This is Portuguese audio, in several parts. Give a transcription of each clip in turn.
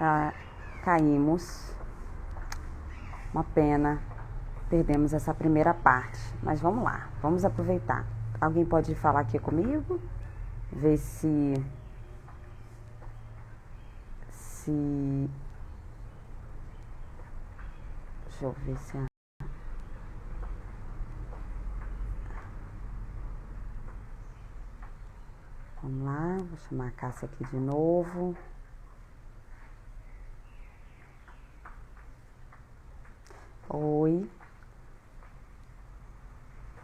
Ah, caímos. Uma pena. Perdemos essa primeira parte. Mas vamos lá, vamos aproveitar. Alguém pode falar aqui comigo? Ver se... Deixa eu ver se... Vamos lá, vou chamar a Cássia aqui de novo. Oi.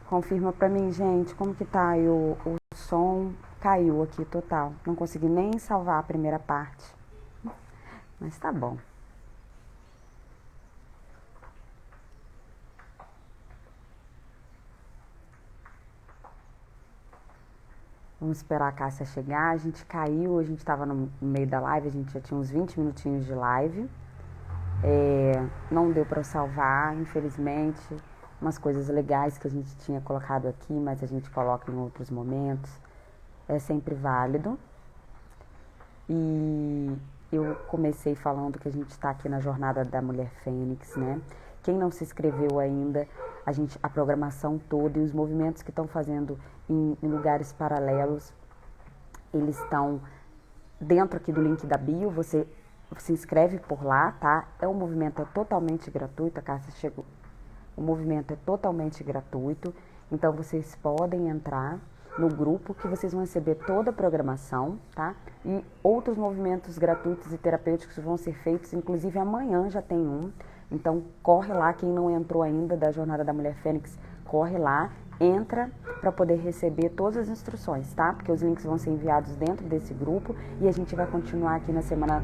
Confirma pra mim, gente, como que tá aí o som? Caiu aqui total. Não consegui nem salvar a primeira parte. Mas tá bom. Vamos esperar a Cássia chegar. A gente caiu, a gente tava no meio da live, a gente já tinha uns 20 minutinhos de live. Não deu pra salvar, infelizmente. Umas coisas legais que a gente tinha colocado aqui, mas a gente coloca em outros momentos. É sempre válido. E eu comecei falando que a gente está aqui na Jornada da Mulher Fênix, né? Quem não se inscreveu ainda, a programação toda e os movimentos que estão fazendo em lugares paralelos, eles estão dentro aqui do link da bio, você se inscreve por lá, tá? O movimento é totalmente gratuito, a Cássia chegou. O movimento é totalmente gratuito, então vocês podem entrar no grupo que vocês vão receber toda a programação, tá? E outros movimentos gratuitos e terapêuticos vão ser feitos, inclusive amanhã já tem um. Então corre lá, quem não entrou ainda da Jornada da Mulher Fênix, corre lá, entra para poder receber todas as instruções, tá? Porque os links vão ser enviados dentro desse grupo e a gente vai continuar aqui na semana,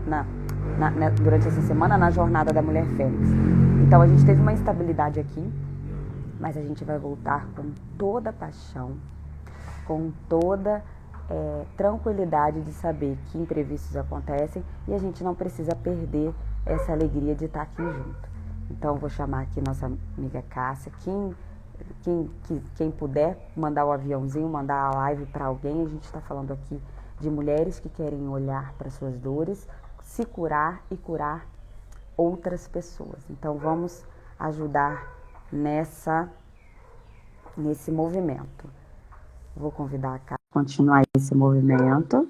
durante essa semana na Jornada da Mulher Fênix. Então a gente teve uma instabilidade aqui, mas a gente vai voltar com toda a paixão, com toda tranquilidade de saber que imprevistos acontecem e a gente não precisa perder essa alegria de estar aqui junto. Então, eu vou chamar aqui nossa amiga Cássia. Quem puder mandar o aviãozinho, mandar a live para alguém, a gente está falando aqui de mulheres que querem olhar para suas dores, se curar e curar outras pessoas. Então, vamos ajudar nesse movimento. Vou convidar a Cássia a continuar esse movimento.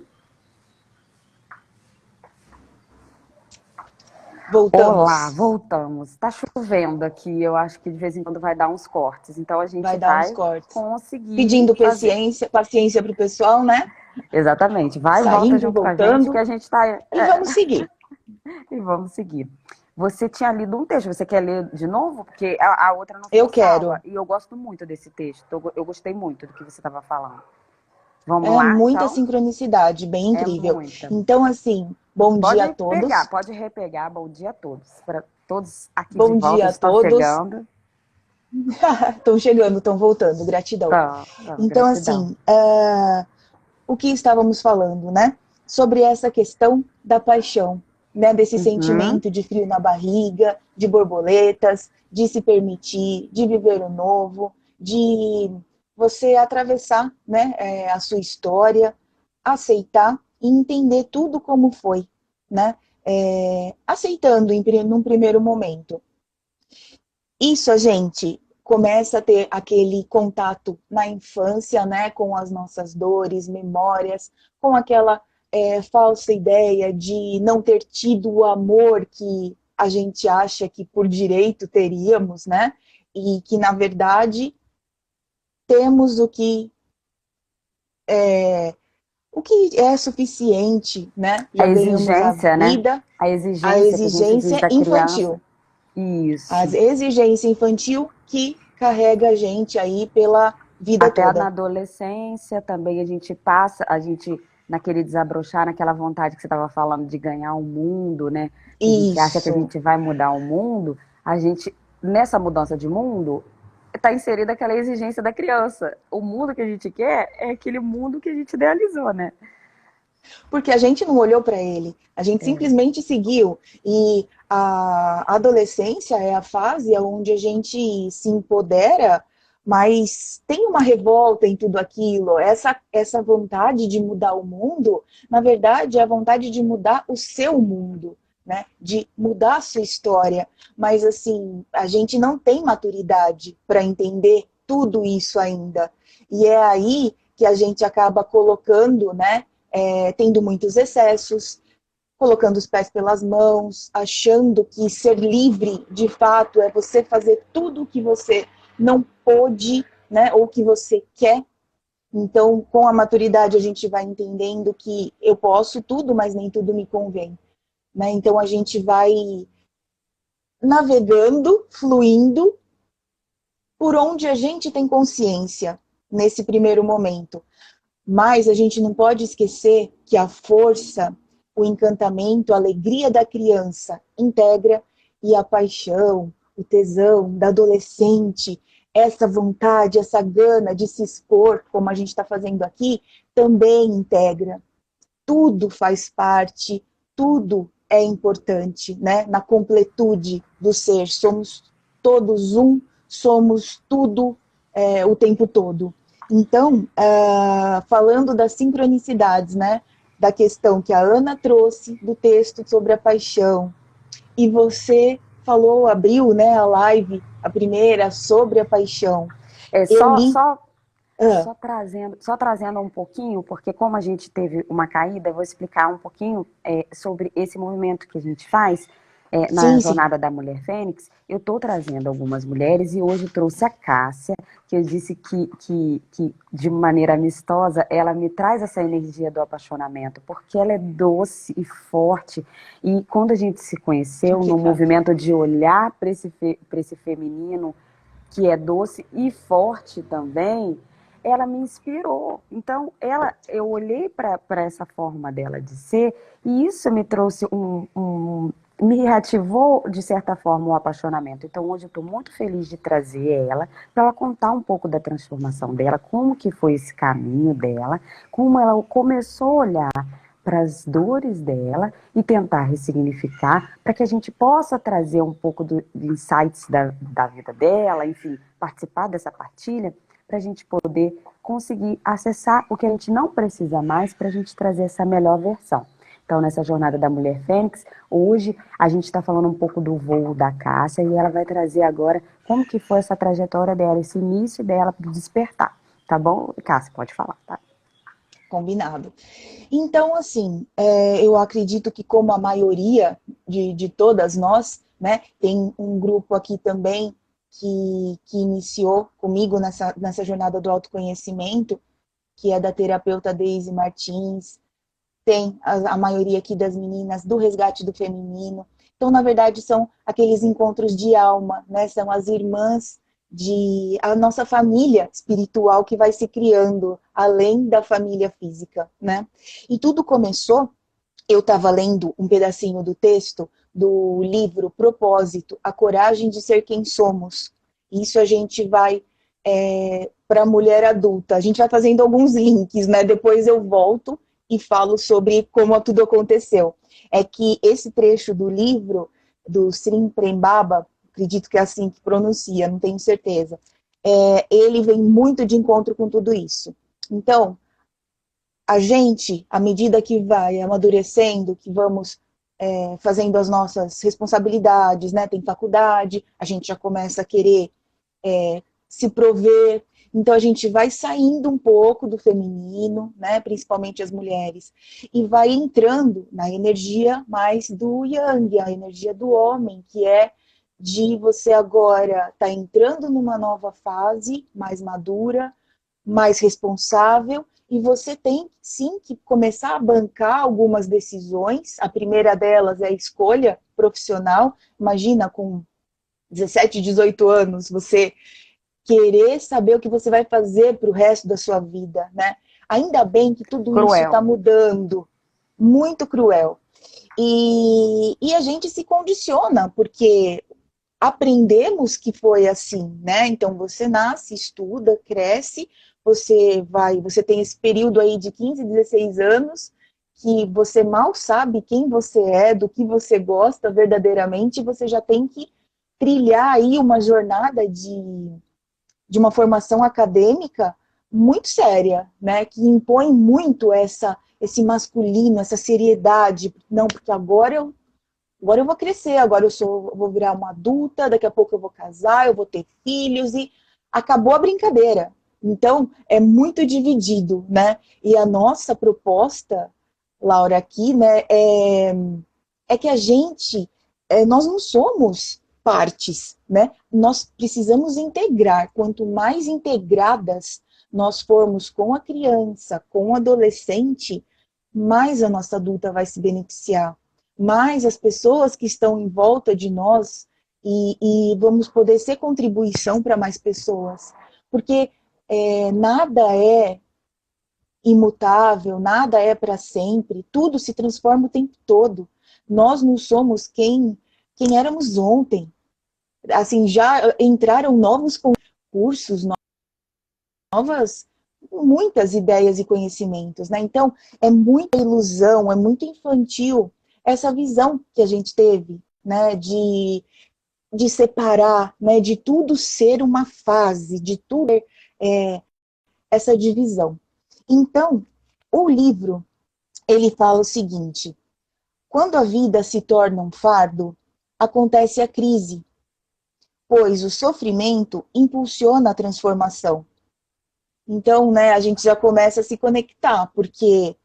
Voltamos. Olá, voltamos. Tá chovendo aqui, eu acho que de vez em quando vai dar uns cortes. Então a gente vai conseguir pedindo paciência pro pessoal, né? Exatamente. Vai e volta junto com a gente que a gente tá... E vamos seguir. E vamos seguir. Você tinha lido um texto, você quer ler de novo? Porque a outra não ficou Eu quero. salva. E eu gosto muito desse texto. Eu gostei muito do que você estava falando. Vamos lá, muita então? sincronicidade, bem incrível. Muita. Então, assim, bom dia a todos. Pode repegar, bom dia a todos. Para todos aqui bom de volta dia a estão todos. chegando. Estão chegando, estão voltando, gratidão. Então, gratidão. assim, o que estávamos falando, né? Sobre essa questão da paixão, né? Desse sentimento de frio na barriga, de borboletas, de se permitir, de viver o novo, de você atravessar, né, a sua história, aceitar e entender tudo como foi, né? Aceitando num primeiro momento. Isso a gente começa a ter aquele contato na infância, né, com as nossas dores, memórias, com aquela falsa ideia de não ter tido o amor que a gente acha que por direito teríamos, né? E que, na verdade, temos o que é suficiente, né? Já ganhamos a vida, né? A exigência infantil. Isso. A exigência infantil que carrega a gente aí pela vida toda. Até na adolescência também a gente passa, naquele desabrochar, naquela vontade que você estava falando de ganhar o mundo, né? Que a gente acha que a gente vai mudar o mundo, a gente, nessa mudança de mundo, está inserida aquela exigência da criança. O mundo que a gente quer é aquele mundo que a gente idealizou, né? Porque a gente não olhou para ele, a gente simplesmente seguiu. E a adolescência é a fase onde a gente se empodera, mas tem uma revolta em tudo aquilo. Essa vontade de mudar o mundo, na verdade, é a vontade de mudar o seu mundo, né, de mudar a sua história, mas assim, a gente não tem maturidade para entender tudo isso ainda. E é aí que a gente acaba colocando, né, tendo muitos excessos, colocando os pés pelas mãos, achando que ser livre, de fato, é você fazer tudo o que você não pôde, né, ou que você quer. Então, com a maturidade, a gente vai entendendo que eu posso tudo, mas nem tudo me convém, né? Então, a gente vai navegando, fluindo, por onde a gente tem consciência nesse primeiro momento. Mas a gente não pode esquecer que a força, o encantamento, a alegria da criança integra e a paixão, o tesão da adolescente, essa vontade, essa gana de se expor, como a gente está fazendo aqui, também integra. Tudo faz parte, tudo é importante, né? Na completude do ser. Somos todos um, somos tudo o tempo todo. Então, falando das sincronicidades, né? Da questão que a Ana trouxe do texto sobre a paixão, e você falou, abriu, né, a live, a primeira, sobre a paixão. É Eu só, li... só, só trazendo um pouquinho, porque como a gente teve uma caída, eu vou explicar um pouquinho sobre esse movimento que a gente faz na Sim, sim. Jornada da Mulher Fênix. Eu estou trazendo algumas mulheres e hoje eu trouxe a Cássia, que eu disse que de maneira amistosa, ela me traz essa energia do apaixonamento, porque ela é doce e forte. E quando a gente se conheceu no movimento de olhar para esse feminino, que é doce e forte também, ela me inspirou. Então, eu olhei para essa forma dela de ser, e isso me trouxe me reativou, de certa forma, o apaixonamento. Então, hoje eu estou muito feliz de trazer ela, para ela contar um pouco da transformação dela, como que foi esse caminho dela, como ela começou a olhar para as dores dela e tentar ressignificar, para que a gente possa trazer um pouco de insights da vida dela, enfim, participar dessa partilha, para a gente poder conseguir acessar o que a gente não precisa mais, para a gente trazer essa melhor versão. Então, nessa jornada da Mulher Fênix, hoje a gente está falando um pouco do voo da Cássia, e ela vai trazer agora como que foi essa trajetória dela, esse início dela para despertar. Tá bom? Cássia, pode falar, tá? Combinado. Então, assim, eu acredito que como a maioria de todas nós, né, tem um grupo aqui também que iniciou comigo nessa jornada do autoconhecimento, que é da terapeuta Deise Martins, tem a maioria aqui das meninas do resgate do feminino. Então, na verdade, são aqueles encontros de alma, né? São as irmãs de a nossa família espiritual que vai se criando além da família física, né? E tudo começou, eu estava lendo um pedacinho do texto do livro Propósito, A Coragem de Ser Quem Somos. Isso a gente vai para a mulher adulta. A gente vai fazendo alguns links, né? Depois eu volto e falo sobre como tudo aconteceu. É que esse trecho do livro, do Sri Prembaba, acredito que é assim que pronuncia, não tenho certeza, ele vem muito de encontro com tudo isso. Então, a gente, à medida que vai amadurecendo, que vamos fazendo as nossas responsabilidades, né? Tem faculdade, a gente já começa a querer se prover. Então a gente vai saindo um pouco do feminino, né, principalmente as mulheres, e vai entrando na energia mais do yang, a energia do homem, que é de você agora estar entrando numa nova fase, mais madura, mais responsável, e você tem sim que começar a bancar algumas decisões. A primeira delas é a escolha profissional. Imagina, com 17, 18 anos, você querer saber o que você vai fazer para o resto da sua vida, né? Ainda bem que tudo isso está mudando, muito cruel. E a gente se condiciona, porque aprendemos que foi assim, né? Então você nasce, estuda, cresce, você tem esse período aí de 15, 16 anos, que você mal sabe quem você é, do que você gosta verdadeiramente, e você já tem que trilhar aí uma jornada de uma formação acadêmica muito séria, né, que impõe muito esse masculino, essa seriedade. Não, porque agora agora eu vou crescer, agora vou virar uma adulta, daqui a pouco eu vou casar, eu vou ter filhos e acabou a brincadeira. Então, é muito dividido, né? E a nossa proposta, Laura, aqui, né, é que nós não somos partes, né? Nós precisamos integrar. Quanto mais integradas nós formos com a criança, com o adolescente, mais a nossa adulta vai se beneficiar, mais as pessoas que estão em volta de nós e vamos poder ser contribuição para mais pessoas. Porque nada é imutável, nada é para sempre, tudo se transforma o tempo todo. Nós não somos quem éramos ontem. Assim, já entraram novos concursos, novas, muitas ideias e conhecimentos, né? Então, é muita ilusão, é muito infantil essa visão que a gente teve, né? De separar, né? De tudo ser uma fase, de tudo ser essa divisão. Então, o livro, ele fala o seguinte: quando a vida se torna um fardo, acontece a crise, pois o sofrimento impulsiona a transformação. Então, né, a gente já começa a se conectar, porque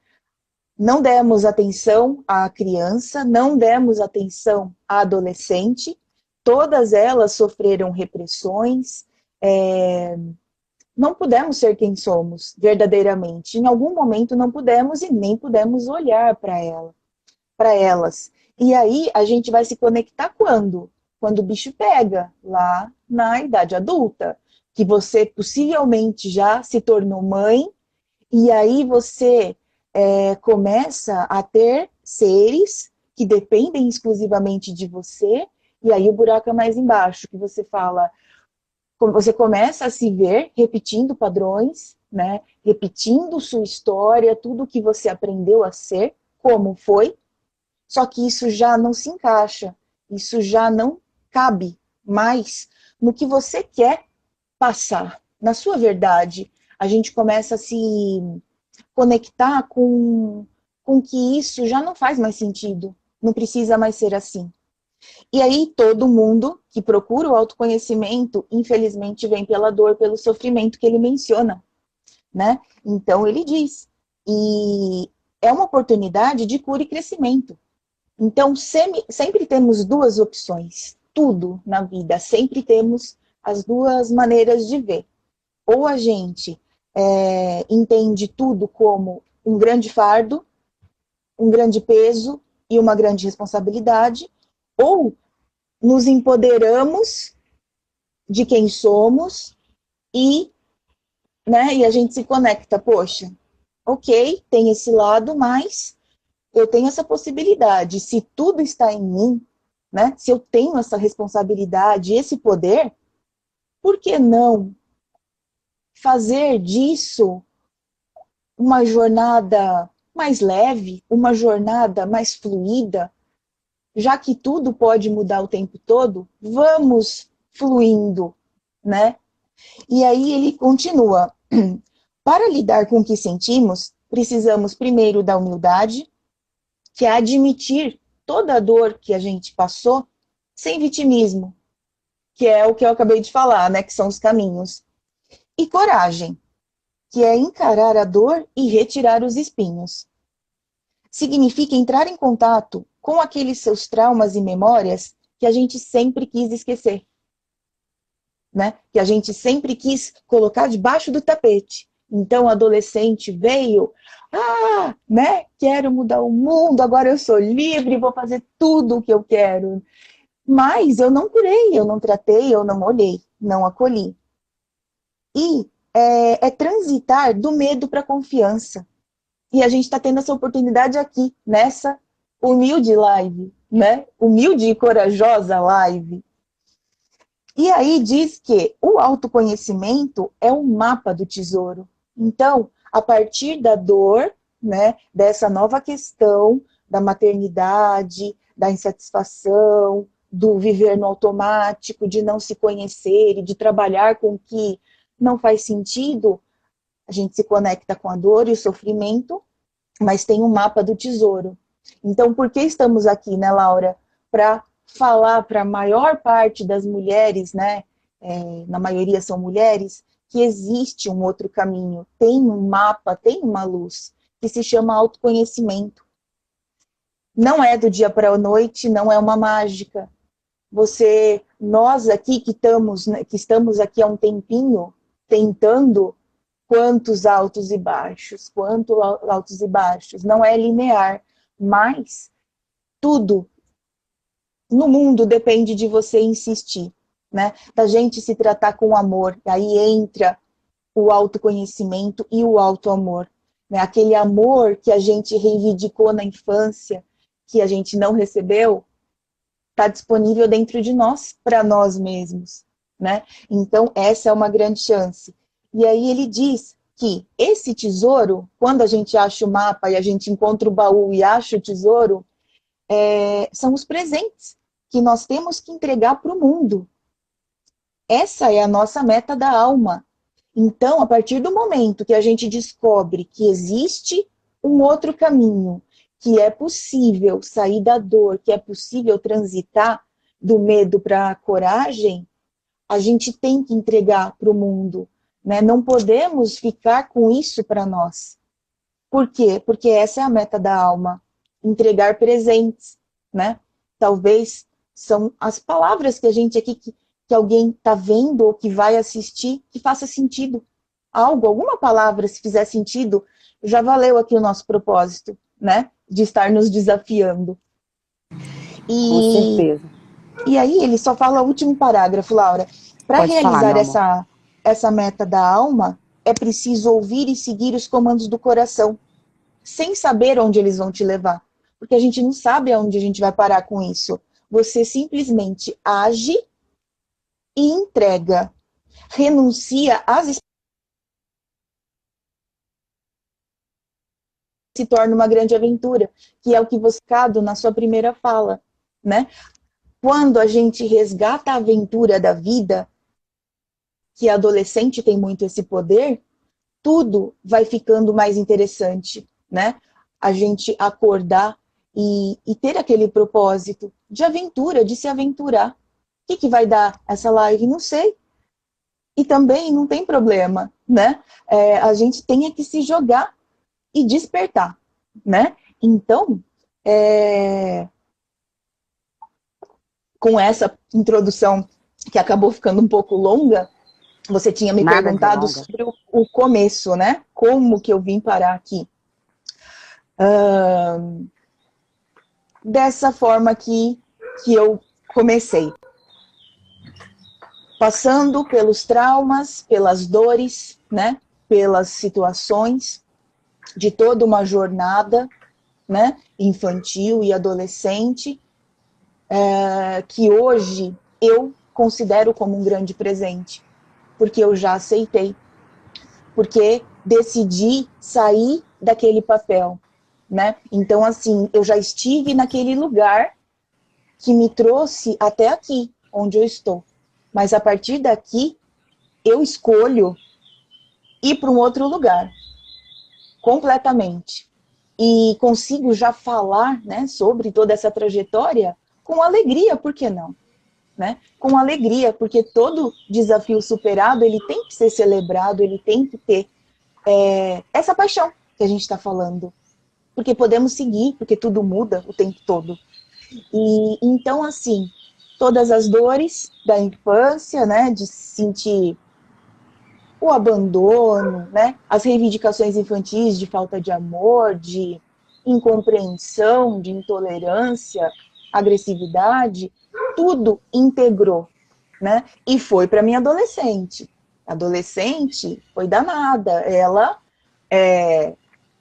não demos atenção à criança, não demos atenção à adolescente, todas elas sofreram repressões, não pudemos ser quem somos verdadeiramente. Em algum momento não pudemos e nem pudemos olhar para elas. E aí a gente vai se conectar quando? Quando o bicho pega, lá na idade adulta, que você possivelmente já se tornou mãe, e aí você começa a ter seres que dependem exclusivamente de você, e aí o buraco é mais embaixo, que você fala, você começa a se ver repetindo padrões, né? Repetindo sua história, tudo que você aprendeu a ser, como foi, só que isso já não se encaixa, isso já não cabe mais no que você quer passar, na sua verdade. A gente começa a se conectar com que isso já não faz mais sentido, não precisa mais ser assim. E aí todo mundo que procura o autoconhecimento, infelizmente, vem pela dor, pelo sofrimento que ele menciona, né? Então ele diz, e é uma oportunidade de cura e crescimento. Então sempre temos duas opções, tudo na vida, sempre temos as duas maneiras de ver. Ou a gente entende tudo como um grande fardo, um grande peso e uma grande responsabilidade, ou nos empoderamos de quem somos e, né, e a gente se conecta, poxa, ok, tem esse lado, mas eu tenho essa possibilidade, se tudo está em mim, né, se eu tenho essa responsabilidade, esse poder, por que não fazer disso uma jornada mais leve, uma jornada mais fluida, já que tudo pode mudar o tempo todo, vamos fluindo, né? E aí ele continua, para lidar com o que sentimos, precisamos primeiro da humildade, que é admitir toda a dor que a gente passou, sem vitimismo, que é o que eu acabei de falar, né, que são os caminhos. E coragem, que é encarar a dor e retirar os espinhos. Significa entrar em contato com aqueles seus traumas e memórias que a gente sempre quis esquecer, né? Que a gente sempre quis colocar debaixo do tapete. Então, o adolescente veio, né? Quero mudar o mundo, agora eu sou livre, vou fazer tudo o que eu quero. Mas eu não curei, eu não tratei, eu não olhei, não acolhi. E é transitar do medo para a confiança. E a gente está tendo essa oportunidade aqui, nessa humilde live, né? Humilde e corajosa live. E aí diz que o autoconhecimento é um mapa do tesouro. Então, a partir da dor, né, dessa nova questão da maternidade, da insatisfação, do viver no automático, de não se conhecer e de trabalhar com o que não faz sentido, a gente se conecta com a dor e o sofrimento, mas tem um mapa do tesouro. Então, por que estamos aqui, né, Laura? para falar para a maior parte das mulheres, né, na maioria são mulheres, que existe um outro caminho, tem um mapa, tem uma luz, que se chama autoconhecimento. Não é do dia para a noite, não é uma mágica. Nós aqui que estamos aqui há um tempinho, tentando, quantos altos e baixos, não é linear, mas tudo no mundo depende de você insistir, né? Da gente se tratar com amor, aí entra o autoconhecimento e o autoamor, né? Aquele amor que a gente reivindicou na infância, que a gente não recebeu, está disponível dentro de nós, para nós mesmos, né? Então, essa é uma grande chance. E aí ele diz que esse tesouro, quando a gente acha o mapa e a gente encontra o baú e acha o tesouro, são os presentes que nós temos que entregar para o mundo. Essa é a nossa meta da alma. Então, a partir do momento que a gente descobre que existe um outro caminho, que é possível sair da dor, que é possível transitar do medo para a coragem, a gente tem que entregar para o mundo, né? Não podemos ficar com isso para nós. Por quê? Porque essa é a meta da alma, entregar presentes, né? Talvez são as palavras que a gente aqui, que alguém está vendo ou que vai assistir, que faça sentido. Alguma palavra, se fizer sentido, já valeu aqui o nosso propósito, né? De estar nos desafiando. Com certeza. E aí ele só fala o último parágrafo, Laura. Para realizar essa meta da alma, é preciso ouvir e seguir os comandos do coração, sem saber onde eles vão te levar. Porque a gente não sabe aonde a gente vai parar com isso. Você simplesmente age e entrega. Renuncia às se torna uma grande aventura, que é o que você cado na sua primeira fala, né? Quando a gente resgata a aventura da vida, que a adolescente tem muito esse poder, tudo vai ficando mais interessante, né? A gente acordar e ter aquele propósito de aventura, de se aventurar. O que vai dar essa live? Não sei. E também não tem problema, né? A gente tem que se jogar e despertar, né? Então, com essa introdução que acabou ficando um pouco longa, você tinha me perguntado sobre o começo, né? Como que eu vim parar aqui? Dessa forma que eu comecei. Passando pelos traumas, pelas dores, né? Pelas situações de toda uma jornada, né? Infantil e adolescente, que hoje eu considero como um grande presente, porque eu já aceitei, porque decidi sair daquele papel, né? Então, assim, eu já estive naquele lugar que me trouxe até aqui, onde eu estou. Mas a partir daqui, eu escolho ir para um outro lugar, completamente. E consigo já falar, né, sobre toda essa trajetória com alegria, por que não? Né? Com alegria, porque todo desafio superado, ele tem que ser celebrado, ele tem que ter essa paixão que a gente está falando. Porque podemos seguir, porque tudo muda o tempo todo. E então, assim, todas as dores da infância, né, de sentir o abandono, né, as reivindicações infantis de falta de amor, de incompreensão, de intolerância, agressividade, tudo integrou, né? E foi para minha adolescente. A adolescente foi danada. Ela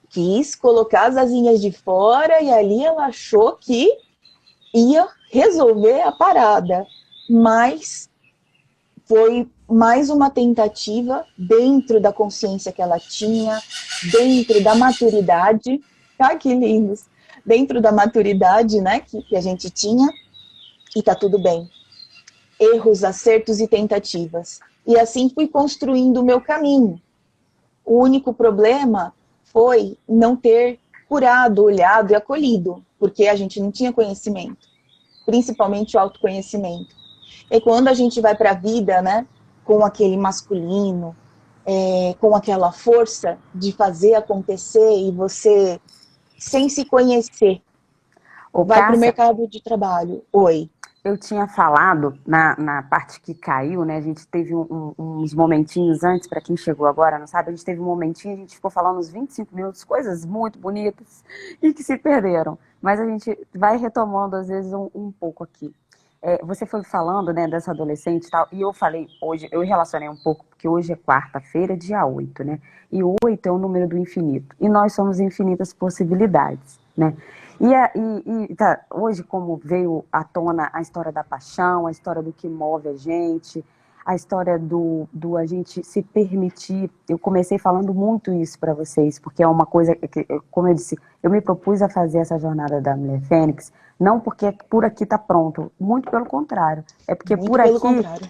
quis colocar as asinhas de fora e ali ela achou que ia resolver a parada. Mas foi mais uma tentativa dentro da consciência que ela tinha, dentro da maturidade. Ah, que lindos! Dentro da maturidade, né, que a gente tinha, e tá tudo bem. Erros, acertos e tentativas. E assim fui construindo o meu caminho. O único problema foi não ter curado, olhado e acolhido, porque a gente não tinha conhecimento. principalmente o autoconhecimento. E quando a gente vai para a vida, né, com aquele masculino, com aquela força de fazer acontecer e você, sem se conhecer, Ô, vai para o Cássia, mercado de trabalho. Oi. eu tinha falado na parte que caiu, né? A gente teve uns momentinhos antes, para quem chegou agora, não sabe? A gente teve um momentinho, a gente ficou falando uns 25 minutos, coisas muito bonitas e que se perderam. Mas a gente vai retomando, às vezes, um pouco aqui. Você foi falando, né, dessa adolescente e tal, e eu falei hoje, eu relacionei um pouco, porque hoje é quarta-feira, dia 8, né? E o 8 é o número do infinito. E nós somos infinitas possibilidades, né? Tá, hoje, como veio à tona a história da paixão, a história do que move a gente, a história do a gente se permitir. Eu comecei falando muito isso para vocês, porque é uma coisa que, como eu disse, eu me propus a fazer essa jornada da Mulher Fênix, não porque por aqui está pronto, muito pelo contrário. É porque Muito por pelo aqui contrário.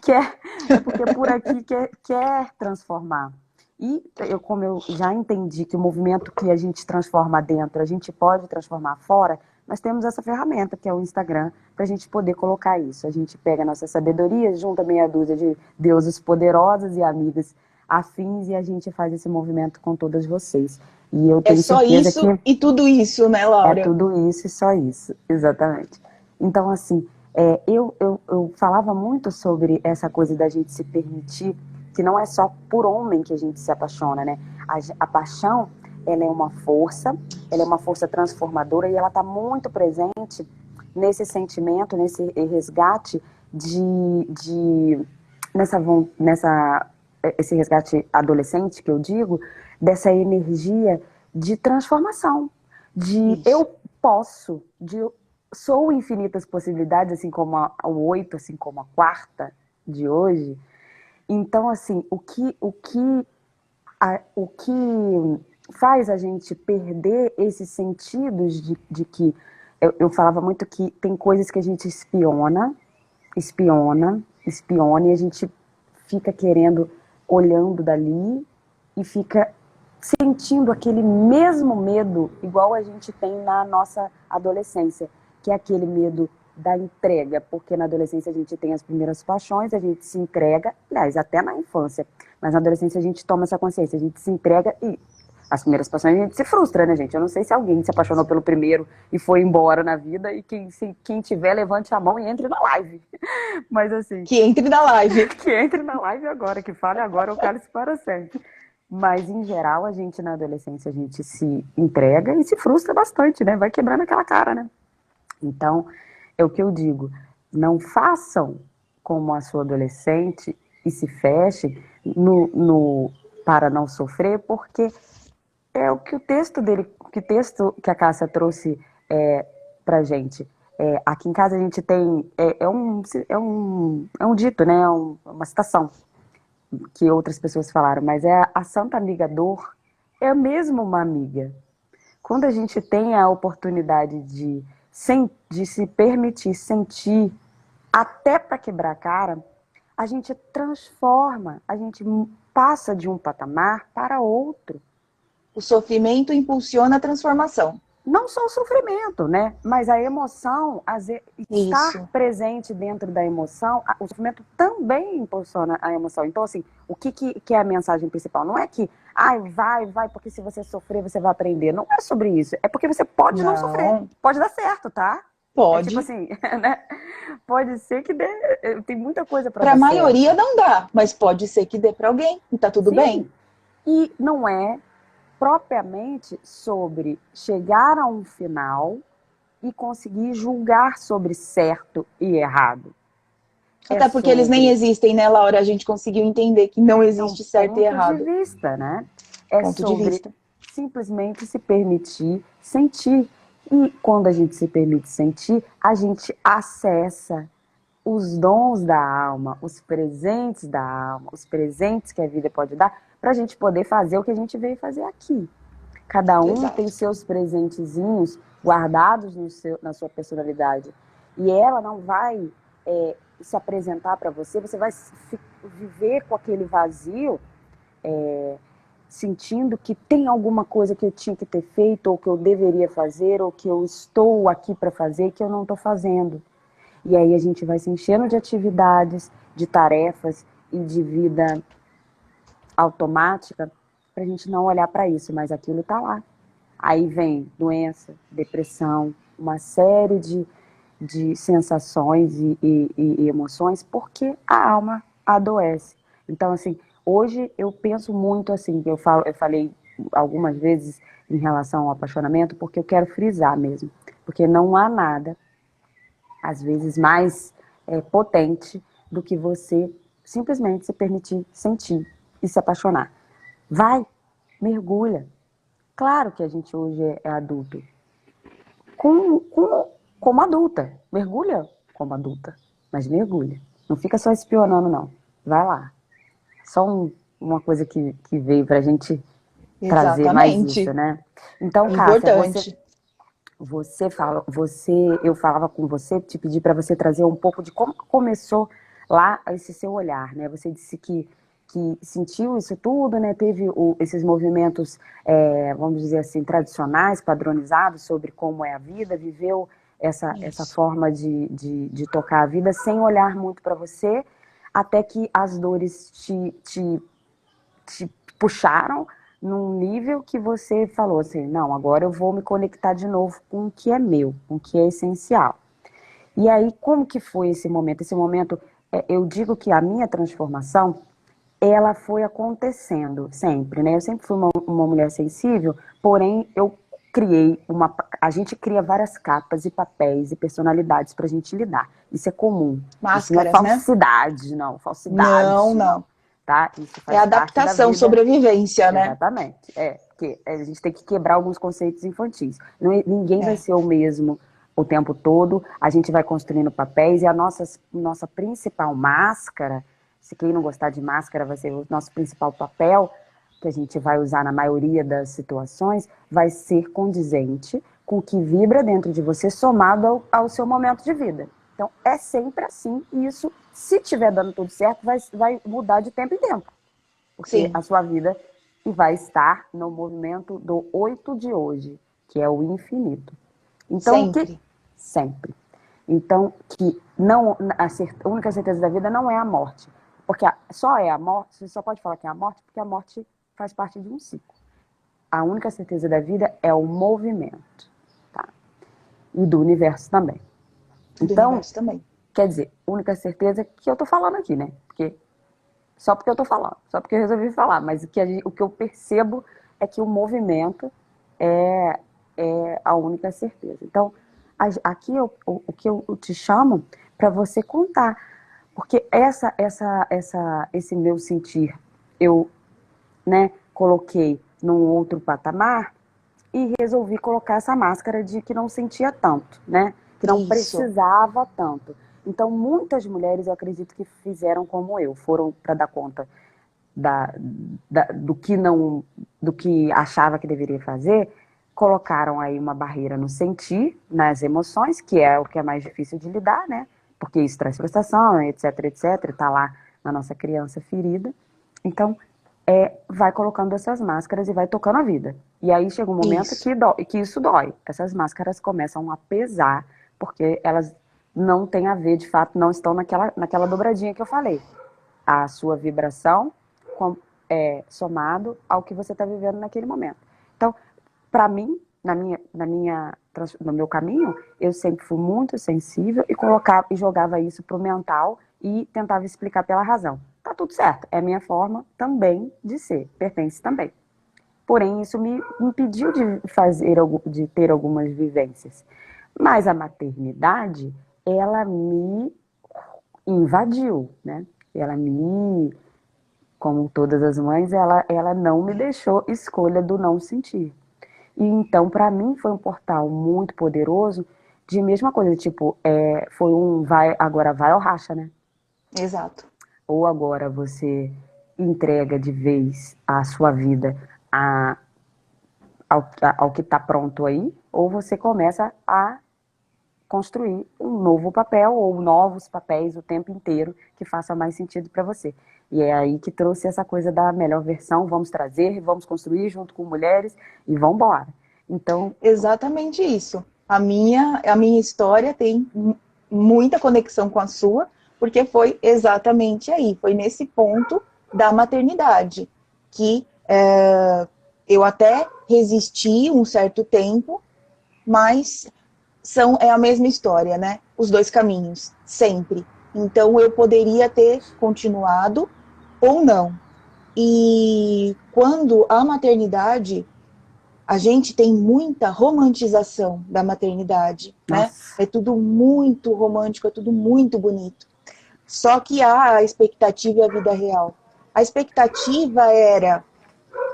é porque por aqui quer transformar. E como eu já entendi que o movimento que a gente transforma dentro, a gente pode transformar fora, nós temos essa ferramenta, que é o Instagram, para a gente poder colocar isso. A gente pega a nossa sabedoria, junta meia dúzia de deuses poderosos e amigas afins, e a gente faz esse movimento com todas vocês. E eu É tenho só certeza isso que e tudo isso, né, é Laura? tudo isso e só isso, exatamente. Então, assim, eu falava muito sobre essa coisa da gente se permitir, que não é só por homem que a gente se apaixona, né? A paixão, ela é uma força transformadora e ela está muito presente nesse sentimento, nesse resgate nessa esse resgate adolescente que eu digo, dessa energia de transformação, de Isso. eu posso, de eu sou infinitas possibilidades, assim como o 8, assim como a quarta de hoje. Então, assim, o que faz a gente perder esses sentidos de que eu falava muito que tem coisas que a gente espiona, e a gente fica querendo, olhando dali e fica sentindo aquele mesmo medo, igual a gente tem na nossa adolescência, que é aquele medo da entrega, porque na adolescência a gente tem as primeiras paixões, a gente se entrega, aliás, até na infância, mas na adolescência a gente toma essa consciência, a gente se entrega e as primeiras paixões a gente se frustra, né, gente? Eu não sei se alguém se apaixonou pelo primeiro e foi embora na vida, e quem tiver, levante a mão e entre na live. Mas assim, Que entre na live. que entre na live agora, que fale agora, eu quero isso para sempre. Mas, em geral, a gente na adolescência, a gente se entrega e se frustra bastante, né? Vai quebrando aquela cara, né? Então, é o que eu digo, não façam como a sua adolescente e se fechem para não sofrer, porque é o que o texto dele, que texto que a Cássia trouxe pra gente. Aqui em casa a gente tem, é um dito, né? Uma citação que outras pessoas falaram, mas a Santa Amiga Dor é mesmo uma amiga. Quando a gente tem a oportunidade de se permitir sentir, até para quebrar a cara, a gente transforma, a gente passa de um patamar para outro. O sofrimento impulsiona a transformação. Não só o sofrimento, né? Mas a emoção, estar Isso. presente dentro da emoção, o sofrimento também impulsiona a emoção. Então, assim, o que é a mensagem principal? Não é que, vai, porque se você sofrer, você vai aprender. Não é sobre isso. É porque você pode não sofrer. Pode dar certo, tá? É tipo Pode. assim, né? Pode ser que dê. Tem muita coisa para Para a dar certo. maioria não dá, mas pode ser que dê para alguém e tá tudo bem. Sim. E não é propriamente sobre chegar a um final e conseguir julgar sobre certo e errado. É Até porque eles nem sobre existem, né, Laura? A gente conseguiu entender que não um existe certo e ponto de errado. vista, né? É Ponto de sobre vista. simplesmente se permitir sentir. E quando a gente se permite sentir, a gente acessa os dons da alma, os presentes da alma, os presentes que a vida pode dar, para a gente poder fazer o que a gente veio fazer aqui. Cada um tem Exato. seus presentezinhos guardados na sua personalidade. E ela não vai se apresentar para você, você vai viver com aquele vazio, sentindo que tem alguma coisa que eu tinha que ter feito, ou que eu deveria fazer, ou que eu estou aqui para fazer, que eu não estou fazendo. E aí a gente vai se enchendo de atividades, de tarefas e de vida automática para a gente não olhar para isso, mas aquilo está lá. Aí vem doença, depressão, uma série de sensações e emoções, porque a alma adoece. Então, assim, hoje eu penso muito assim, eu falei algumas vezes em relação ao apaixonamento, porque eu quero frisar mesmo, porque não há nada, às vezes, mais potente do que você simplesmente se permitir sentir e se apaixonar. Vai, mergulha. Claro que a gente hoje é adulto. Como adulta. Mergulha como adulta. Mas mergulha. Não fica só espionando, não. Vai lá. Só uma coisa que veio pra gente trazer mais isso, Exatamente. né? Então, É Cássia, importante. eu falava com você, te pedi para você trazer um pouco de como começou lá esse seu olhar, né? Você disse que sentiu isso tudo, né? Teve esses movimentos, vamos dizer assim, tradicionais, padronizados sobre como é a vida, viveu essa Isso. forma de tocar a vida sem olhar muito para você, até que as dores te puxaram num nível que você falou assim, não, agora eu vou me conectar de novo com o que é meu, com o que é essencial. E aí, como que foi esse momento? Esse momento, eu digo que a minha transformação, ela foi acontecendo sempre, né? Eu sempre fui uma mulher sensível, porém eu criei a gente cria várias capas e papéis e personalidades pra gente lidar. Isso é comum. Isso não é Máscaras, né? falsidade, não. Não, Falsidade, não. não. Tá? Isso É faz parte da adaptação, vida. sobrevivência, né? Exatamente. Porque a gente tem que quebrar alguns conceitos infantis. Ninguém vai É. ser o mesmo o tempo todo. A gente vai construindo papéis e a nossa principal máscara, se quem não gostar de máscara, vai ser o nosso principal papel, que a gente vai usar na maioria das situações, vai ser condizente com o que vibra dentro de você, somado ao seu momento de vida. Então, é sempre assim, e isso, se estiver dando tudo certo, vai mudar de tempo em tempo, porque Sim, a sua vida vai estar no movimento do 8 de hoje, que é o infinito. Então, o que sempre. sempre. Então, que não a única certeza da vida não é a morte, porque só é a morte, você só pode falar que é a morte porque a morte faz parte de um ciclo. A única certeza da vida é o movimento, tá? E do universo também. Do Então, universo também. quer dizer, única certeza que eu tô falando aqui, né? Só porque eu tô falando, só porque eu resolvi falar, mas o que eu percebo é que o movimento é, é a única certeza. Então, aqui o que eu te chamo para você contar, porque esse meu sentir, eu, né, coloquei num outro patamar e resolvi colocar essa máscara de que não sentia tanto, né? Que não Isso. precisava tanto. Então, muitas mulheres, eu acredito que fizeram como eu, foram para dar conta da, do que não, do que achava que deveria fazer, colocaram aí uma barreira no sentir, nas emoções, que é o que é mais difícil de lidar, né? Porque isso traz frustração, etc, etc, tá lá na nossa criança ferida. Então, vai colocando essas máscaras e vai tocando a vida. E aí chega um momento Isso. que isso dói. Essas máscaras começam a pesar, porque elas não têm a ver, de fato, não estão naquela dobradinha que eu falei. A sua vibração somado ao que você está vivendo naquele momento. Então, para mim, no meu caminho, eu sempre fui muito sensível e colocava e jogava isso pro mental e tentava explicar pela razão. Tá tudo certo, é a minha forma também de ser, pertence também. Porém, isso me impediu de ter algumas vivências. Mas a maternidade, ela me invadiu, né? Ela me, como todas as mães, ela não me deixou escolha do não sentir. E então, para mim, foi um portal muito poderoso de mesma coisa, tipo, foi agora vai ou racha, né? Exato. Ou agora você entrega de vez a sua vida a, ao que está pronto aí, ou você começa a construir um novo papel ou novos papéis o tempo inteiro que faça mais sentido para você. E é aí que trouxe essa coisa da melhor versão, vamos trazer, vamos construir junto com mulheres e vamos embora. Então, Exatamente isso. A minha história tem muita conexão com a sua, porque foi exatamente aí, foi nesse ponto da maternidade, que eu até resisti um certo tempo, mas é a mesma história, né? Os dois caminhos, sempre. Então eu poderia ter continuado ou não. E quando a maternidade, a gente tem muita romantização da maternidade, né? Nossa. É tudo muito romântico, é tudo muito bonito. Só que há a expectativa e a vida real. A expectativa era,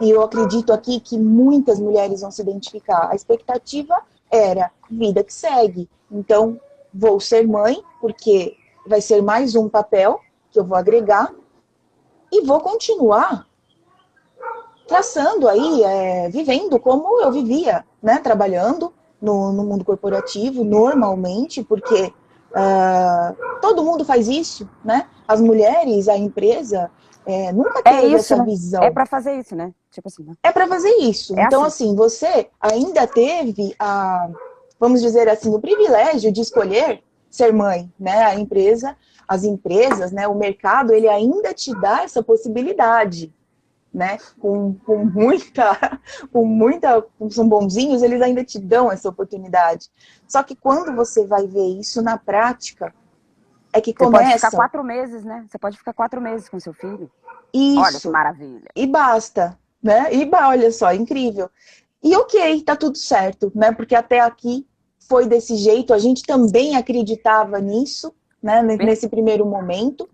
e eu acredito aqui que muitas mulheres vão se identificar, a expectativa era vida que segue. Então, vou ser mãe, porque vai ser mais um papel que eu vou agregar, e vou continuar traçando aí, vivendo como eu vivia, né? Trabalhando no mundo corporativo, normalmente, porque todo mundo faz isso, né? As mulheres, a empresa, nunca É teve isso, essa né? É visão. para fazer isso, né? Tipo assim, né? É para fazer isso. É Então, assim. assim, você ainda teve vamos dizer assim, o privilégio de escolher ser mãe, né? A empresa, as empresas, né? O mercado, ele ainda te dá essa possibilidade, né? São bonzinhos, eles ainda te dão essa oportunidade. Só que quando você vai ver isso na prática, é que Você pode ficar começam 4 meses, né? Você pode ficar 4 meses com seu filho. Olha que isso maravilha. e basta, né? Olha só, incrível. E ok, tá tudo certo, né? Porque até aqui foi desse jeito, a gente também acreditava nisso, né? Nesse primeiro momento.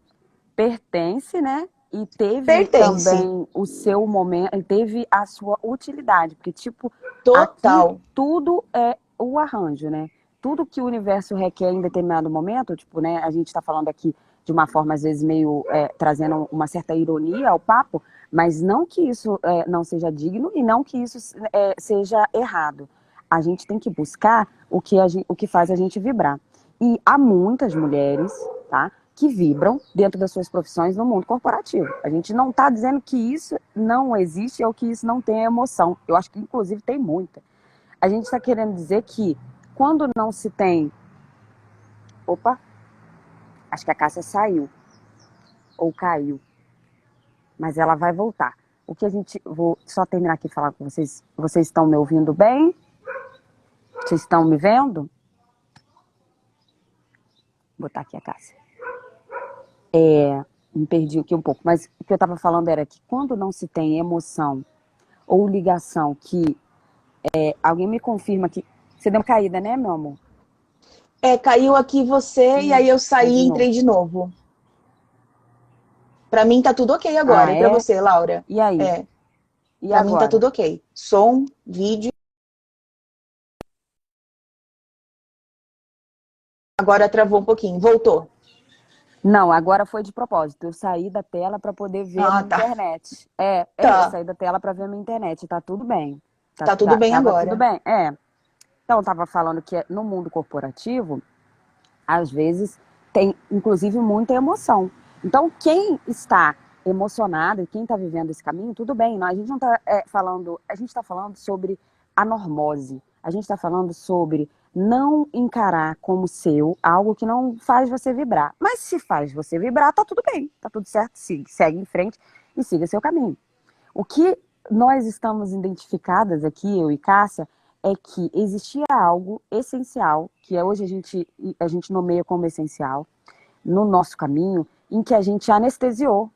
Pertence, né? E teve Pertence, também o seu momento, teve a sua utilidade, porque, tipo, aqui total. tudo é o arranjo, né? Tudo que o universo requer em determinado momento, tipo, né? A gente está falando aqui de uma forma, às vezes, meio trazendo uma certa ironia ao papo, mas não que isso não seja digno e não que isso seja errado. A gente tem que buscar o que faz a gente vibrar. E há muitas mulheres, tá? Que vibram dentro das suas profissões no mundo corporativo. A gente não está dizendo que isso não existe ou que isso não tem emoção. Eu acho que, inclusive, tem muita. A gente está querendo dizer que quando não se tem... Opa, acho que a Cássia saiu ou caiu, mas ela vai voltar. O que a gente... Vou só terminar aqui e falar com vocês. Vocês estão me ouvindo bem? Vocês estão me vendo? Vou botar aqui a Cássia. Me perdi aqui um pouco, mas o que eu estava falando era que quando não se tem emoção ou ligação que alguém me confirma que você deu uma caída, né, meu amor? Caiu aqui você e aí eu Aí saí de e novo. entrei de novo. Para mim tá tudo ok Ah, agora. E para é? você, Laura? E aí? É, E para mim tá agora? tudo ok. Som, vídeo. Agora travou um pouquinho. Voltou. Não, agora foi de propósito. Eu saí da tela para poder ver a Ah, minha tá. internet. Eu Tá. saí da tela para ver a minha internet. Tá tudo bem. Tá tudo bem Tava tudo agora. bem. Então, eu tava falando que no mundo corporativo, às vezes, tem, inclusive, muita emoção. Então, quem está emocionado e quem está vivendo esse caminho, tudo bem. A gente não está falando, a gente está falando sobre a normose. A gente está falando sobre não encarar como seu algo que não faz você vibrar. Mas se faz você vibrar, tá tudo bem, tá tudo certo, segue em frente e siga seu caminho. O que nós estamos identificadas aqui, eu e Cássia, é que existia algo essencial, que hoje a gente nomeia como essencial, no nosso caminho, em que a gente anestesiou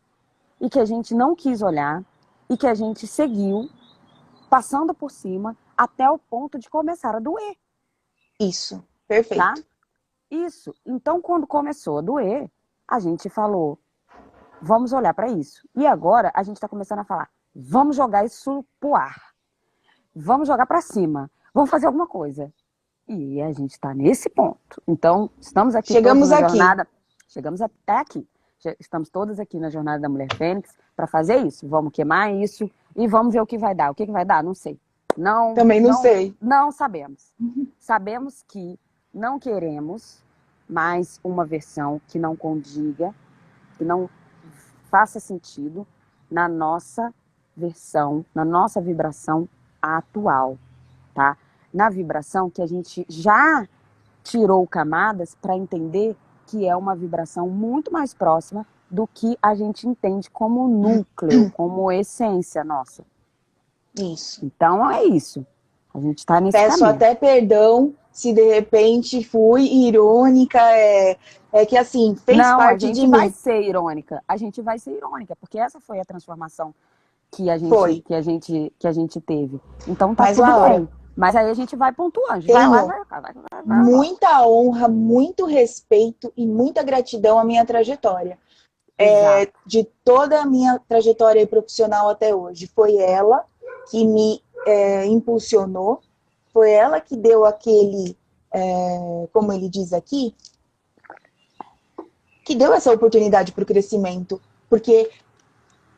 e que a gente não quis olhar e que a gente seguiu passando por cima até o ponto de começar a doer, Isso. tá? Perfeito. Isso. Então, quando começou a doer, a gente falou, vamos olhar para isso. E agora a gente está começando a falar, vamos jogar isso pro ar. Vamos jogar para cima. Vamos fazer alguma coisa. E a gente está nesse ponto. Então, estamos aqui todos Chegamos na aqui. jornada. Chegamos até aqui. Estamos todas aqui na jornada da Mulher Fênix para fazer isso. Vamos queimar isso e vamos ver o que vai dar. O que vai dar? Não sei. Não, Também não não, sei. não sabemos. Sabemos que não queremos mais uma versão que não condiga, que não faça sentido na nossa versão, na nossa vibração atual, tá? Na vibração que a gente já tirou camadas para entender que é uma vibração muito mais próxima do que a gente entende como núcleo, como essência nossa. Isso. Então é isso. A gente está nesse Peço caminho. até perdão se de repente fui irônica, é que assim, fez Não, a parte de gente vai mim. ser irônica. A gente vai ser irônica, porque essa foi a transformação que a gente, Foi. que a gente teve. Então tá Mas, tudo Laura, bem. Mas aí a gente vai pontuando. Vai lá, tenho vai cá, vai lá. muita honra, muito respeito e muita gratidão à minha trajetória. Exato. De toda a minha trajetória profissional até hoje. Foi ela que me impulsionou, foi ela que deu aquele, como ele diz aqui, que deu essa oportunidade para o crescimento. Porque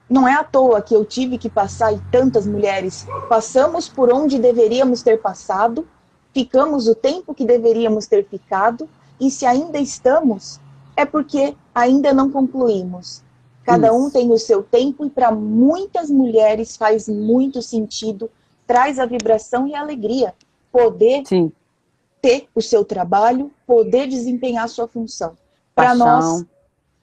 não é à toa que eu tive que passar, e tantas mulheres passamos por onde deveríamos ter passado, ficamos o tempo que deveríamos ter ficado, e se ainda estamos, é porque ainda não concluímos. Cada um Isso. tem o seu tempo, e para muitas mulheres faz muito sentido, traz a vibração e a alegria, poder Sim. ter o seu trabalho, poder desempenhar a sua função. Para nós, Paixão.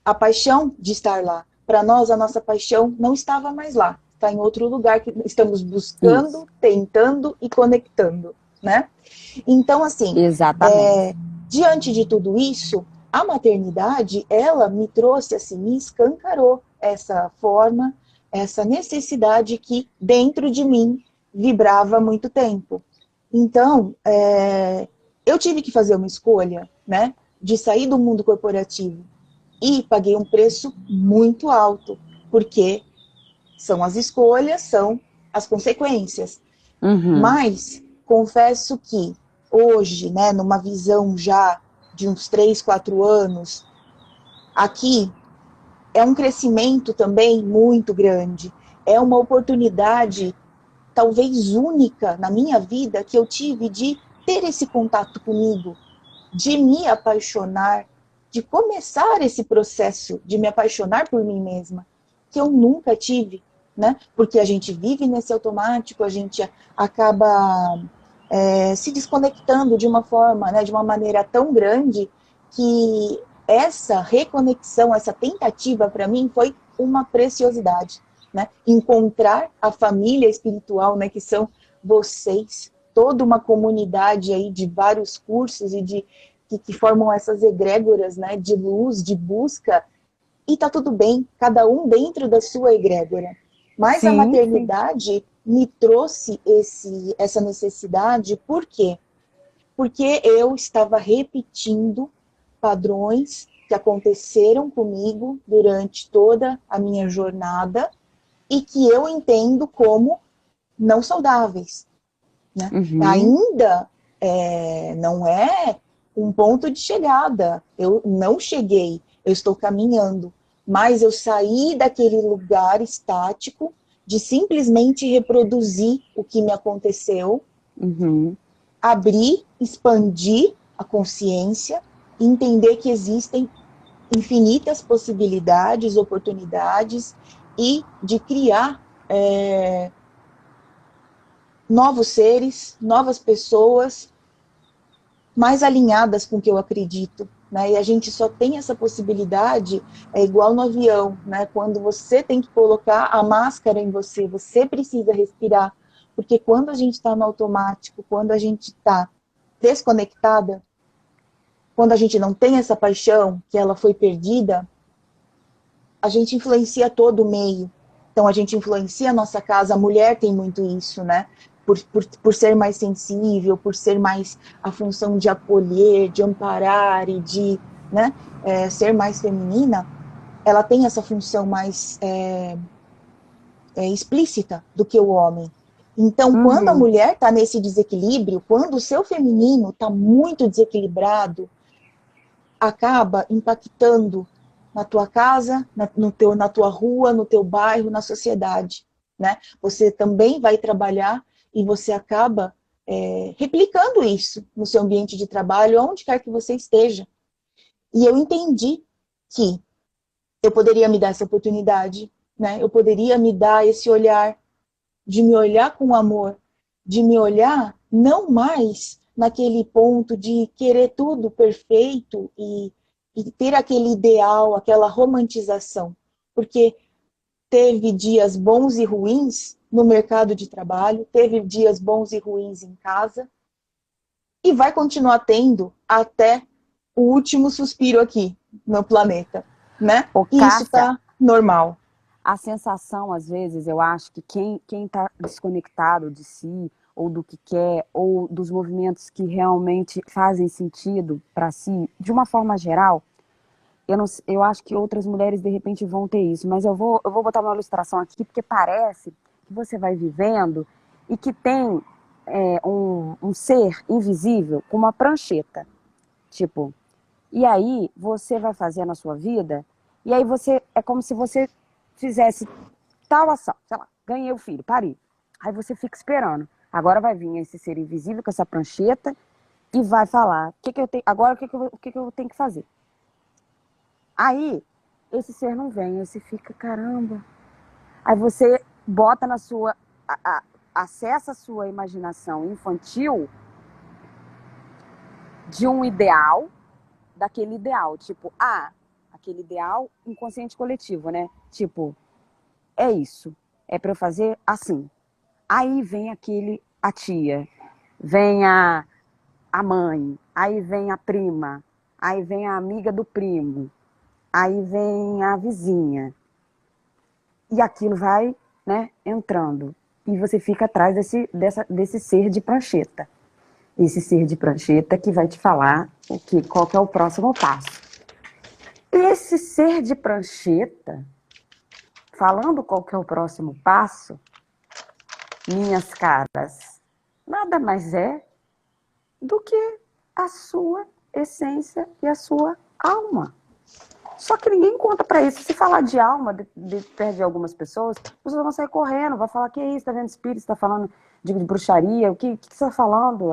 a paixão de estar lá. Para nós, a nossa paixão não estava mais lá. Está em outro lugar que estamos buscando, Isso. tentando e conectando, né? Então, assim, Exatamente. diante de tudo isso, a maternidade, ela me trouxe, assim, me escancarou essa forma, essa necessidade que dentro de mim vibrava há muito tempo. Então, eu tive que fazer uma escolha, né, de sair do mundo corporativo e paguei um preço muito alto, porque são as escolhas, são as consequências. Uhum. Mas confesso que hoje, né, numa visão já de uns 3, 4 anos, aqui é um crescimento também muito grande. É uma oportunidade talvez única na minha vida que eu tive de ter esse contato comigo, de me apaixonar, de começar esse processo de me apaixonar por mim mesma, que eu nunca tive, né? Porque a gente vive nesse automático, a gente acaba se desconectando de uma forma, né, de uma maneira tão grande que essa reconexão, essa tentativa para mim foi uma preciosidade, né? Encontrar a família espiritual, né, que são vocês, toda uma comunidade aí de vários cursos e que formam essas egrégoras, né, de luz, de busca, e tá tudo bem, cada um dentro da sua egrégora. Mas a Sim, sim. maternidade me trouxe essa necessidade, por quê? Porque eu estava repetindo padrões que aconteceram comigo durante toda a minha jornada e que eu entendo como não saudáveis. Né? Uhum. Ainda não é um ponto de chegada. Eu não cheguei, eu estou caminhando. Mas eu saí daquele lugar estático de simplesmente reproduzir o que me aconteceu, Uhum. abrir, expandir a consciência, entender que existem infinitas possibilidades, oportunidades e de criar novos seres, novas pessoas mais alinhadas com o que eu acredito. Né? E a gente só tem essa possibilidade, é igual no avião, né? Quando você tem que colocar a máscara em você, você precisa respirar, porque quando a gente está no automático, quando a gente está desconectada, quando a gente não tem essa paixão, que ela foi perdida, a gente influencia todo o meio. Então a gente influencia a nossa casa, a mulher tem muito isso, né? Por ser mais sensível, por ser mais a função de acolher, de amparar e de, né, ser mais feminina, ela tem essa função mais explícita do que o homem. Então, quando a Uhum. mulher está nesse desequilíbrio, quando o seu feminino está muito desequilibrado, acaba impactando na tua casa, na tua rua, no teu bairro, na sociedade. Né? Você também vai trabalhar e você acaba replicando isso no seu ambiente de trabalho, onde quer que você esteja. E eu entendi que eu poderia me dar essa oportunidade, né? Eu poderia me dar esse olhar, de me olhar com amor, de me olhar não mais naquele ponto de querer tudo perfeito e ter aquele ideal, aquela romantização. Porque teve dias bons e ruins no mercado de trabalho, teve dias bons e ruins em casa, e vai continuar tendo até o último suspiro aqui no planeta, né? Ô, E isso Cássia, tá normal. a sensação, às vezes, eu acho que quem está desconectado de si, ou do que quer, ou dos movimentos que realmente fazem sentido para si, de uma forma geral, eu acho que outras mulheres, de repente, vão ter isso. Mas eu vou botar uma ilustração aqui, porque parece que você vai vivendo e que tem um ser invisível com uma prancheta. Tipo, e aí você vai fazer na sua vida, e aí é como se você fizesse tal ação, sei lá, ganhei o filho, parei. Aí você fica esperando. Agora vai vir esse ser invisível com essa prancheta e vai falar, agora o que eu tenho que fazer? Aí esse ser não vem, aí você fica, caramba. Aí você bota na sua, acessa a sua imaginação infantil de um ideal, daquele ideal, tipo, aquele ideal inconsciente coletivo, né? Tipo, é isso, é para eu fazer assim. Aí vem a tia, vem a mãe, aí vem a prima, aí vem a amiga do primo, aí vem a vizinha. E aquilo vai, né, entrando. E você fica atrás desse ser de prancheta. Esse ser de prancheta que vai te falar qual que é o próximo passo. Esse ser de prancheta, falando qual que é o próximo passo, minhas caras, nada mais é do que a sua essência e a sua alma. Só que ninguém conta pra isso. Se falar de alma perto de algumas pessoas, as pessoas vão sair correndo, vai falar, que é isso, tá vendo espírito, tá falando de bruxaria, o que você tá falando?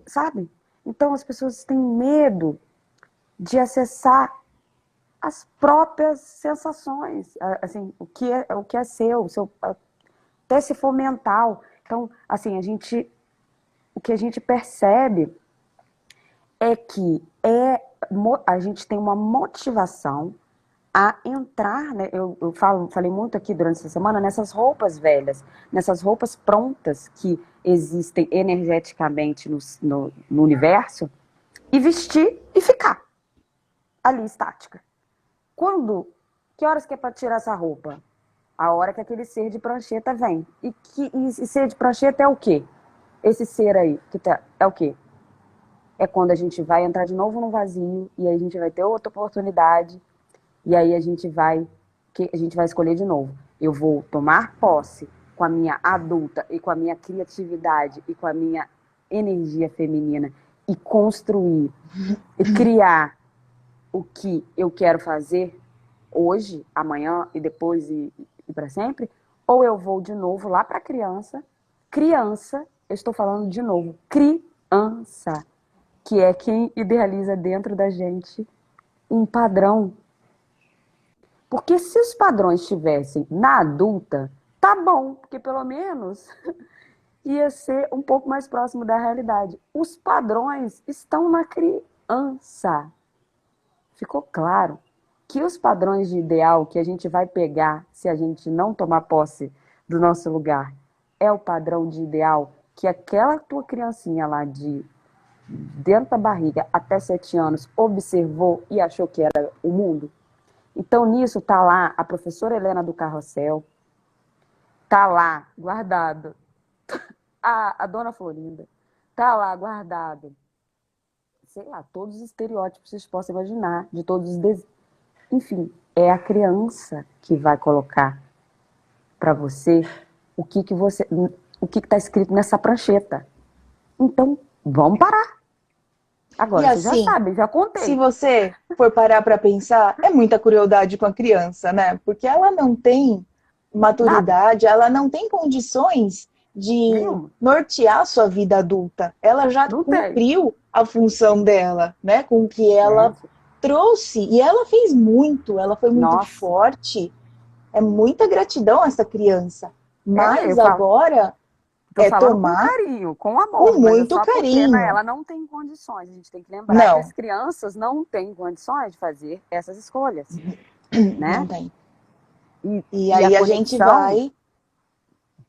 Sabe? Então as pessoas têm medo de acessar as próprias sensações, assim, o que é seu, até se for mental. Então, assim, o que a gente percebe é que a gente tem uma motivação a entrar, né? Eu falei muito aqui durante essa semana nessas roupas velhas, nessas roupas prontas que existem energeticamente no universo, e vestir e ficar ali estática. Que horas que é para tirar essa roupa? A hora que aquele ser de prancheta vem. E ser de prancheta é o quê? Esse ser aí, é o quê? É quando a gente vai entrar de novo no vazio, e aí a gente vai ter outra oportunidade, e aí a gente vai escolher de novo. Eu vou tomar posse com a minha adulta e com a minha criatividade e com a minha energia feminina e construir e criar o que eu quero fazer hoje, amanhã e depois e para sempre, ou eu vou de novo lá para criança, eu estou falando de novo, criança, que é quem idealiza dentro da gente um padrão. Porque se os padrões estivessem na adulta, tá bom, porque pelo menos ia ser um pouco mais próximo da realidade. Os padrões estão na criança. Ficou claro que os padrões de ideal que a gente vai pegar se a gente não tomar posse do nosso lugar é o padrão de ideal que aquela tua criancinha lá dentro da barriga até 7 anos observou e achou que era o mundo. Então nisso tá lá a professora Helena do Carrossel, tá lá guardado a dona Florinda, tá lá guardado, sei lá, todos os estereótipos que vocês possam imaginar, de todos os enfim, é a criança que vai colocar para você o que está escrito nessa prancheta. Então, vamos parar. Agora, E você já assim, sabe, já se contei. você for parar para pensar, é muita crueldade com a criança, né? Porque ela não tem Nada, maturidade, ela não tem condições de nenhuma. nortear a sua vida adulta. Ela já Não tem. cumpriu a função dela, né? Com o que ela Gente, trouxe. E ela fez muito, ela foi muito nossa. forte. É muita gratidão essa criança. Eu Mas falo, agora Tô falando com tomar carinho, com amor, com mas é muito só porque, né, carinho. ela não tem condições. A gente tem que lembrar que as Não, crianças não têm condições de fazer essas escolhas, não né? tem. E, E e a aí a gente conexão, vai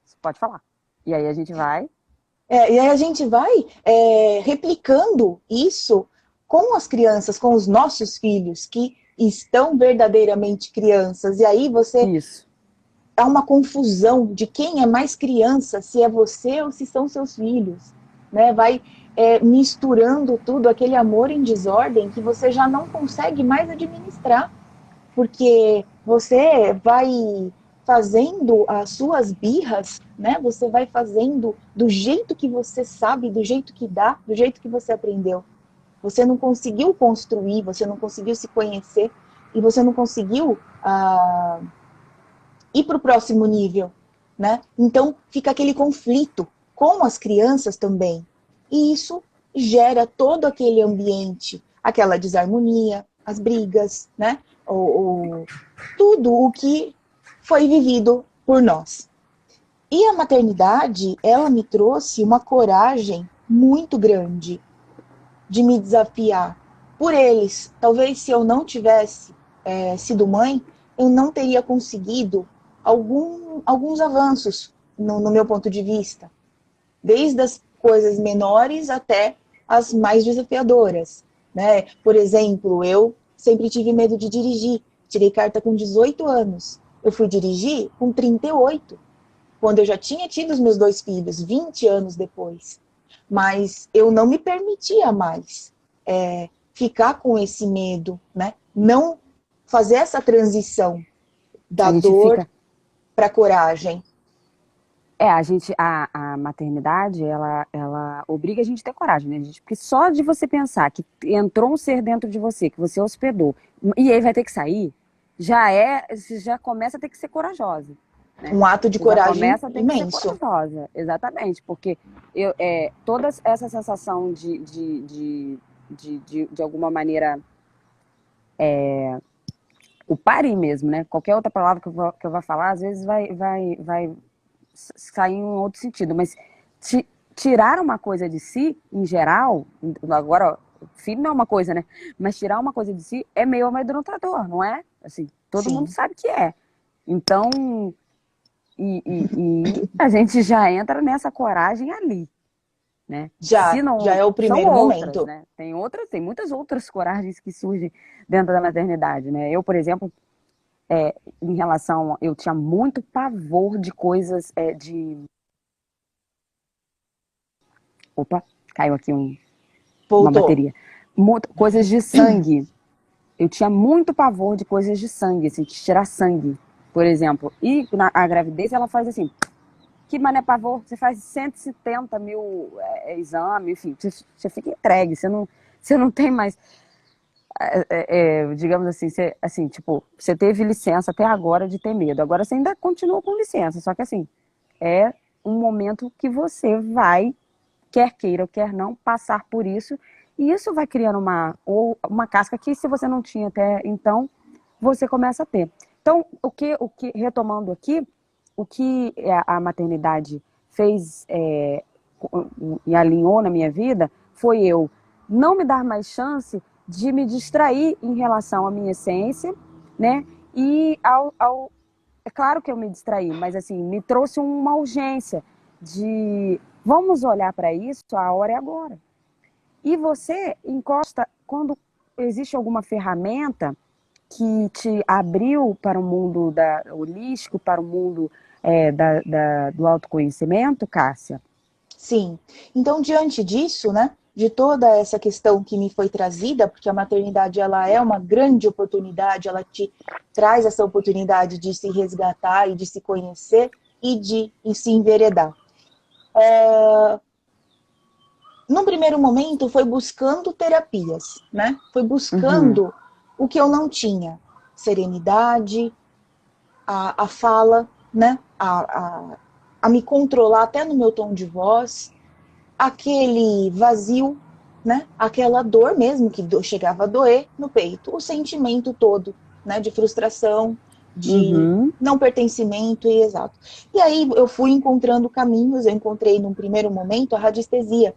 você pode falar. E aí a gente vai, e aí a gente vai replicando isso com as crianças, com os nossos filhos, que estão verdadeiramente crianças. E aí você isso. há uma confusão de quem é mais criança, se é você ou se são seus filhos. Né? Vai misturando tudo, aquele amor em desordem que você já não consegue mais administrar. Porque você vai fazendo as suas birras, né? Você vai fazendo do jeito que você sabe, do jeito que dá, do jeito que você aprendeu. Você não conseguiu construir, você não conseguiu se conhecer e você não conseguiu ir para o próximo nível, né? Então fica aquele conflito com as crianças também. E isso gera todo aquele ambiente, aquela desarmonia, as brigas, né? Ou tudo o que foi vivido por nós. E a maternidade, ela me trouxe uma coragem muito grande de me desafiar por eles. Talvez se eu não tivesse sido mãe, eu não teria conseguido alguns avanços no meu ponto de vista. Desde as coisas menores até as mais desafiadoras. Né? Por exemplo, eu sempre tive medo de dirigir. Tirei carta com 18 anos. Eu fui dirigir com 38, quando eu já tinha tido os meus 2 filhos, 20 anos depois. Mas eu não me permitia mais ficar com esse medo, né? Não fazer essa transição A da gente dor fica. para a coragem. A maternidade, ela obriga a gente a ter coragem, né, gente? Porque só de você pensar que entrou um ser dentro de você, que você hospedou, e aí vai ter que sair, você já começa a ter que ser corajosa, né? Um ato de Você já coragem começa a ter que ser imenso. corajosa, exatamente, porque toda essa sensação de alguma maneira, o pare mesmo, né? Qualquer outra palavra que eu vou falar, às vezes vai sair em um outro sentido, mas tirar uma coisa de si, em geral, agora, filho não é uma coisa, né? Mas tirar uma coisa de si é meio amedrontador, não é? Assim, todo mundo Sim. sabe que é. Então, e a gente já entra nessa coragem ali, né? Se Já não, é o são primeiro outras, momento. né? Tem muitas outras coragens que surgem dentro da maternidade, né? Eu, por exemplo, em relação, eu tinha muito pavor de coisas opa, caiu aqui uma Voltou. bateria. Coisas de sangue. Eu tinha muito pavor de coisas de sangue, assim, de tirar sangue, por exemplo. E a gravidez, ela faz assim, que mané pavor, você faz 170 mil exames, enfim, você fica entregue, você não tem mais, digamos assim, tipo, você teve licença até agora de ter medo, agora você ainda continua com licença, só que assim, é um momento que você vai, quer queira ou quer não, passar por isso, e isso vai criando uma casca que se você não tinha até então, você começa a ter. Então, retomando aqui, o que a maternidade fez e alinhou na minha vida foi eu não me dar mais chance de me distrair em relação à minha essência, né? E é claro que eu me distraí, mas assim, me trouxe uma urgência de vamos olhar para isso, a hora é agora. E você encosta, quando existe alguma ferramenta que te abriu para o mundo holístico, para o mundo do autoconhecimento, Cássia? Sim. Então, diante disso, né, de toda essa questão que me foi trazida, porque a maternidade ela é uma grande oportunidade, ela te traz essa oportunidade de se resgatar e de se conhecer e se enveredar. Num primeiro momento, foi buscando terapias, né? Foi Uhum. buscando o que eu não tinha. Serenidade, a fala, né? A me controlar até no meu tom de voz, aquele vazio, né? Aquela dor mesmo que chegava a doer no peito, o sentimento todo, né? De frustração, de Uhum. não pertencimento e exato. E aí eu fui encontrando caminhos, eu encontrei num primeiro momento a radiestesia.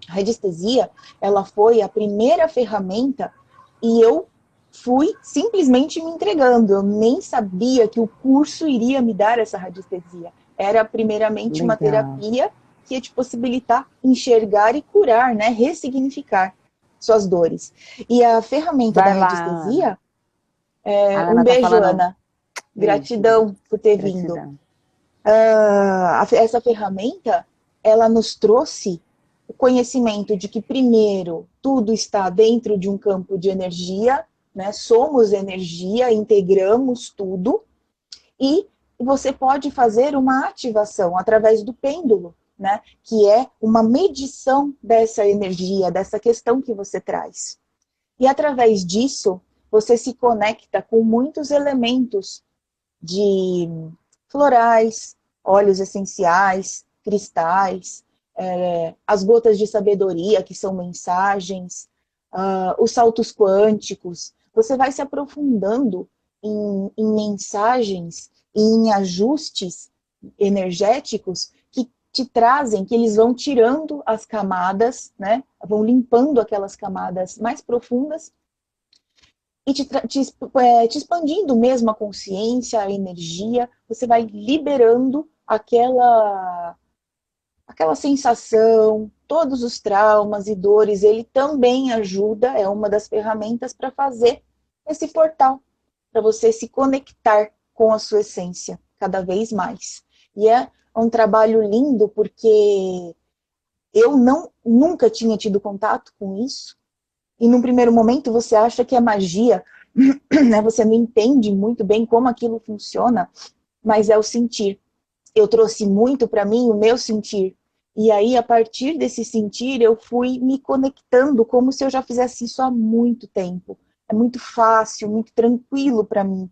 A radiestesia, ela foi a primeira ferramenta e eu fui simplesmente me entregando. Eu nem sabia que o curso iria me dar essa radiestesia. Era primeiramente uma Legal. terapia que ia te possibilitar enxergar e curar, né? Ressignificar suas dores. E a ferramenta da Vai lá, Ana. radiestesia, A um Ana tá beijo, falando. Ana. Beijo, querida. Gratidão por ter vindo. Gratidão. Essa ferramenta, ela nos trouxe o conhecimento de que, primeiro, tudo está dentro de um campo de energia, né? Somos energia, integramos tudo, e você pode fazer uma ativação através do pêndulo, né? Que é uma medição dessa energia, dessa questão que você traz. E através disso, você se conecta com muitos elementos de florais, óleos essenciais, cristais, as gotas de sabedoria, que são mensagens, os saltos quânticos. Você vai se aprofundando em mensagens e em ajustes energéticos que te trazem, que eles vão tirando as camadas, né? Vão limpando aquelas camadas mais profundas e te expandindo mesmo a consciência, a energia, você vai liberando aquela sensação, todos os traumas e dores, ele também ajuda, é uma das ferramentas para fazer esse portal, para você se conectar com a sua essência cada vez mais. E é um trabalho lindo porque eu nunca tinha tido contato com isso, e num primeiro momento você acha que é magia, né? Você não entende muito bem como aquilo funciona, mas é o sentir. Eu trouxe muito para mim o meu sentir. E aí, a partir desse sentir, eu fui me conectando como se eu já fizesse isso há muito tempo. É muito fácil, muito tranquilo para mim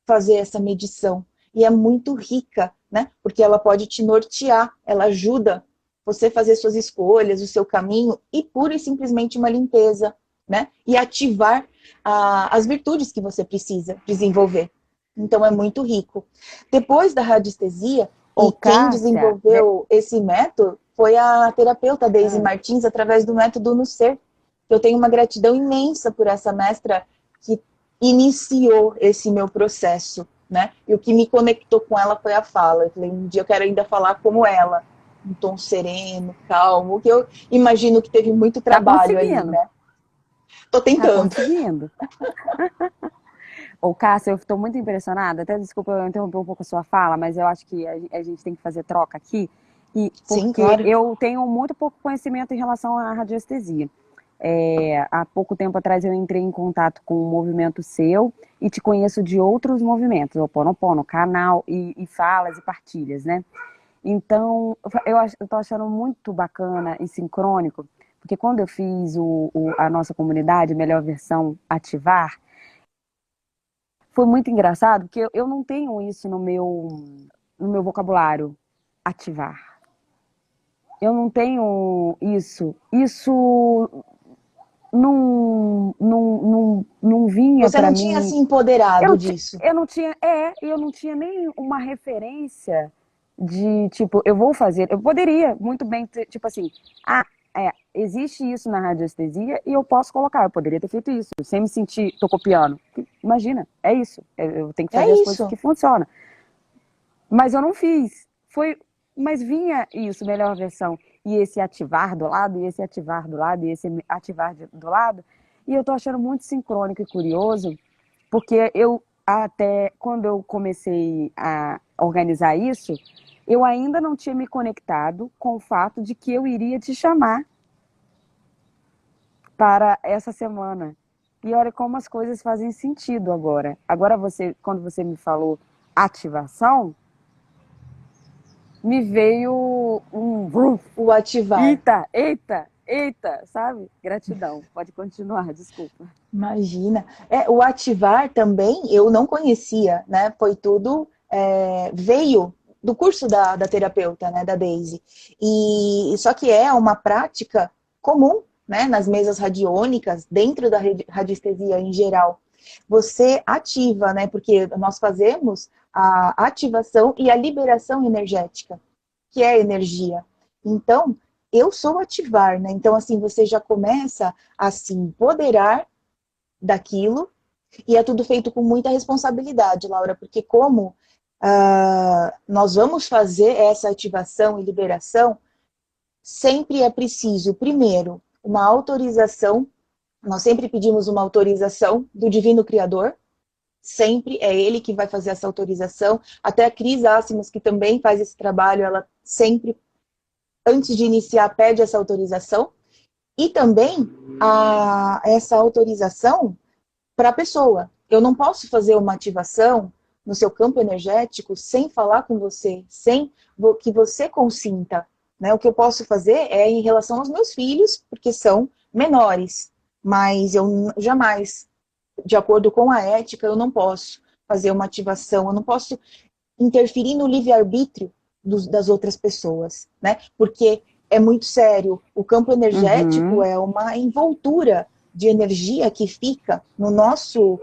fazer essa medição. E é muito rica, né? Porque ela pode te nortear, ela ajuda você a fazer suas escolhas, o seu caminho, e pura e simplesmente uma limpeza, né? E ativar as virtudes que você precisa desenvolver. Então é muito rico. Depois da radiestesia, Ô, e quem Cássia, desenvolveu esse método foi a terapeuta Daisy ah, Martins, através do método No Ser. Eu tenho uma gratidão imensa por essa mestra que iniciou esse meu processo, né? E o que me conectou com ela foi a fala. Eu falei, um dia eu quero ainda falar como ela, um tom sereno, calmo, que eu imagino que teve muito tá trabalho ali, conseguindo, né? Tô tá tentando. conseguindo. Ô, Cássia, eu estou muito impressionada. Até desculpa eu interromper um pouco a sua fala, mas eu acho que a gente tem que fazer troca aqui. E Sim, porque claro. eu tenho muito pouco conhecimento em relação à radiestesia. Há pouco tempo atrás eu entrei em contato com um movimento seu e te conheço de outros movimentos, o Ho'oponopono, canal e falas e partilhas, né? Então, eu tô achando muito bacana e sincrônico, porque quando eu fiz a nossa comunidade, Melhor Versão Ativar, foi muito engraçado, porque eu não tenho isso no meu vocabulário, ativar. Eu não tenho isso. Isso não vinha Você para não tinha mim. se empoderado disso. Eu não tinha nem uma referência de, tipo, eu vou fazer. Eu poderia muito bem ter, tipo assim, existe isso na radiestesia e eu posso colocar. Eu poderia ter feito isso, sem me sentir, tô copiando. Imagina, é isso. Eu tenho que É fazer as coisas isso. que funcionam. Mas eu não fiz. Mas vinha isso, melhor versão. E esse ativar do lado, e esse ativar do lado, e esse ativar do lado. E eu tô achando muito sincrônico e curioso, porque até quando eu comecei a organizar isso, eu ainda não tinha me conectado com o fato de que eu iria te chamar para essa semana. E olha como as coisas fazem sentido agora. Agora quando você me falou ativação, me veio um O ativar. eita, eita, eita, sabe? Gratidão. Pode continuar, desculpa. Imagina. O ativar também eu não conhecia, né? Foi tudo, veio do curso da terapeuta, né? Da Daisy. E só que é uma prática comum, né? Nas mesas radiônicas, dentro da radiestesia em geral. Você ativa, né? Porque nós fazemos a ativação e a liberação energética, que é energia. Então, eu sou ativar, né? Então, assim, você já começa a se empoderar daquilo, e é tudo feito com muita responsabilidade, Laura, porque como nós vamos fazer essa ativação e liberação, sempre é preciso, primeiro, uma autorização. Nós sempre pedimos uma autorização do Divino Criador, sempre é ele que vai fazer essa autorização. Até a Cris Assimos, que também faz esse trabalho, ela sempre, antes de iniciar, pede essa autorização. E também essa autorização para a pessoa. Eu não posso fazer uma ativação no seu campo energético sem falar com você, sem que você consinta. Né? O que eu posso fazer é em relação aos meus filhos, porque são menores. Mas eu jamais, de acordo com a ética, eu não posso fazer uma ativação, eu não posso interferir no livre-arbítrio das outras pessoas, né? Porque é muito sério. O campo energético é uma envoltura de energia que fica no nosso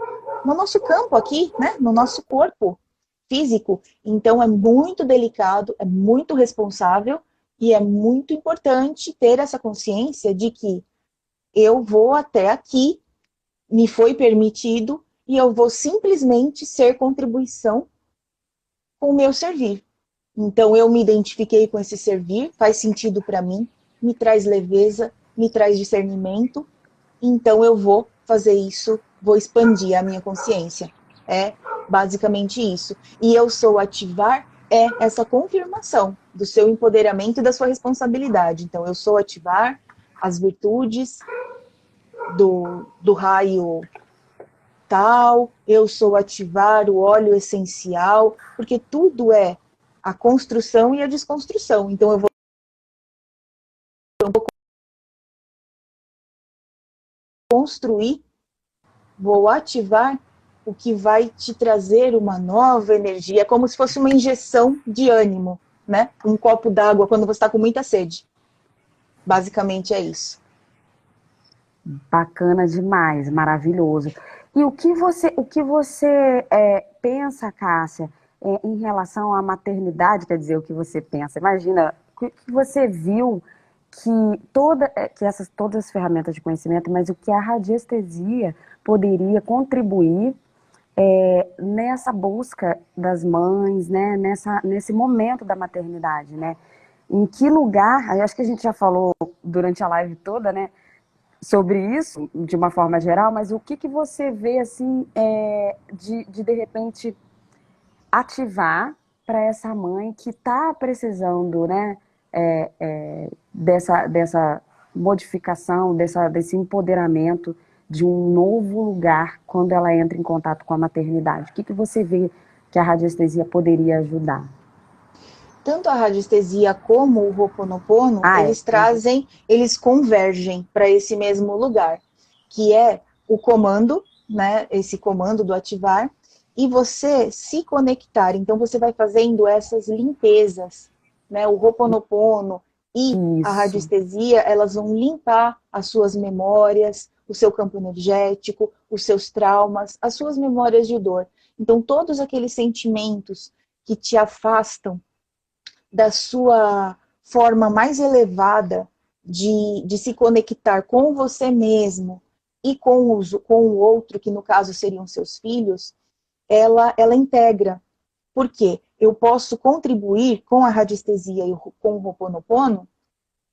campo aqui, né? No nosso corpo físico. Então é muito delicado, é muito responsável e é muito importante ter essa consciência de que eu vou até aqui, me foi permitido, e eu vou simplesmente ser contribuição com o meu servir. Então eu me identifiquei com esse servir, faz sentido para mim, me traz leveza, me traz discernimento, então eu vou fazer isso, vou expandir a minha consciência. É basicamente isso. E eu sou ativar é essa confirmação do seu empoderamento e da sua responsabilidade. Então eu sou ativar as virtudes do raio tal, eu sou ativar o óleo essencial, porque tudo é a construção e a desconstrução. Então eu vou construir, vou ativar o que vai te trazer uma nova energia, é como se fosse uma injeção de ânimo, né? Um copo d'água quando você está com muita sede. Basicamente é isso. Bacana demais, maravilhoso. E o que você pensa, Cássia, em relação à maternidade, quer dizer, o que você pensa? Imagina, o que você viu que todas as ferramentas de conhecimento, mas o que a radiestesia poderia contribuir nessa busca das mães, né, nesse momento da maternidade, né? Em que lugar, eu acho que a gente já falou durante a live toda, né, sobre isso, de uma forma geral, mas o que você vê, assim, de repente, ativar para essa mãe que está precisando, né, dessa modificação, desse empoderamento de um novo lugar quando ela entra em contato com a maternidade? O que você vê que a radiestesia poderia ajudar? Tanto a radiestesia como o Ho'oponopono, eles convergem para esse mesmo lugar, que é o comando, né, esse comando do ativar, e você se conectar. Então você vai fazendo essas limpezas, né, o Ho'oponopono e a radiestesia, elas vão limpar as suas memórias, o seu campo energético, os seus traumas, as suas memórias de dor. Então todos aqueles sentimentos que te afastam da sua forma mais elevada de se conectar com você mesmo e com o outro, que no caso seriam seus filhos, ela integra. Por quê? Eu posso contribuir com a radiestesia e com o Ho'oponopono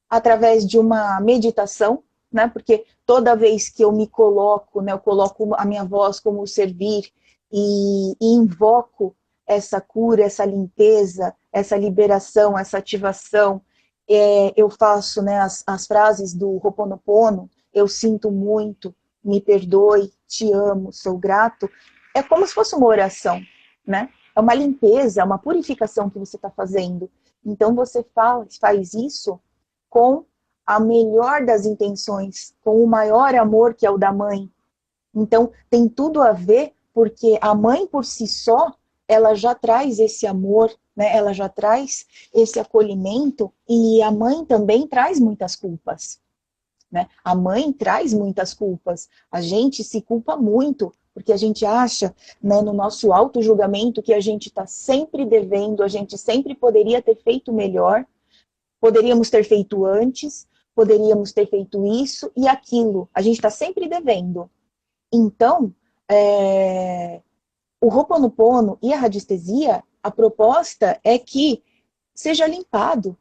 através de uma meditação, né? Porque toda vez que eu me coloco, né, eu coloco a minha voz como servir e invoco essa cura, essa limpeza, essa liberação, essa ativação, eu faço, né, as frases do Ho'oponopono, eu sinto muito, me perdoe, te amo, sou grato, é como se fosse uma oração, né? É uma limpeza, uma purificação que você está fazendo. Então você faz isso com a melhor das intenções, com o maior amor que é o da mãe. Então tem tudo a ver, porque a mãe por si só, ela já traz esse amor, né? Ela já traz esse acolhimento, e a mãe também traz muitas culpas, né? A mãe traz muitas culpas, a gente se culpa muito porque a gente acha, né, no nosso auto-julgamento que a gente está sempre devendo, a gente sempre poderia ter feito melhor, poderíamos ter feito antes, poderíamos ter feito isso e aquilo. A gente está sempre devendo. Então, o Ho'oponopono e a radiestesia, a proposta é que seja limpada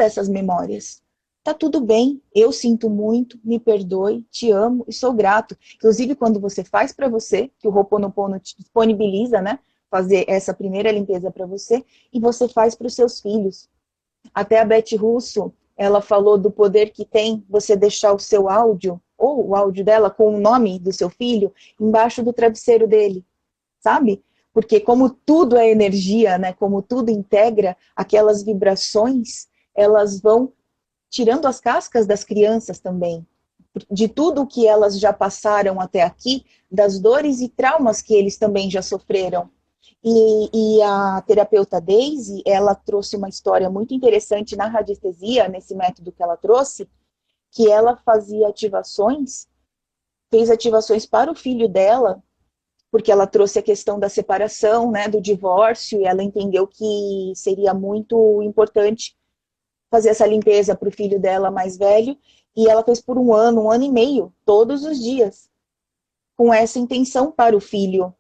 essas memórias. Tá tudo bem, eu sinto muito, me perdoe, te amo e sou grato. Inclusive, quando você faz para você, que o Ho'oponopono te disponibiliza, né, fazer essa primeira limpeza para você, e você faz para os seus filhos. Até a Beth Russo, ela falou do poder que tem você deixar o seu áudio, ou o áudio dela com o nome do seu filho, embaixo do travesseiro dele, sabe? Porque como tudo é energia, né? Como tudo integra, aquelas vibrações, elas vão tirando as cascas das crianças também, de tudo que elas já passaram até aqui, das dores e traumas que eles também já sofreram. E a terapeuta Daisy, ela trouxe uma história muito interessante na radiestesia, nesse método que ela trouxe, que ela fazia ativações, fez ativações para o filho dela, porque ela trouxe a questão da separação, né, do divórcio, e ela entendeu que seria muito importante fazer essa limpeza para o filho dela mais velho, e ela fez por um ano e meio, todos os dias, com essa intenção para o filho.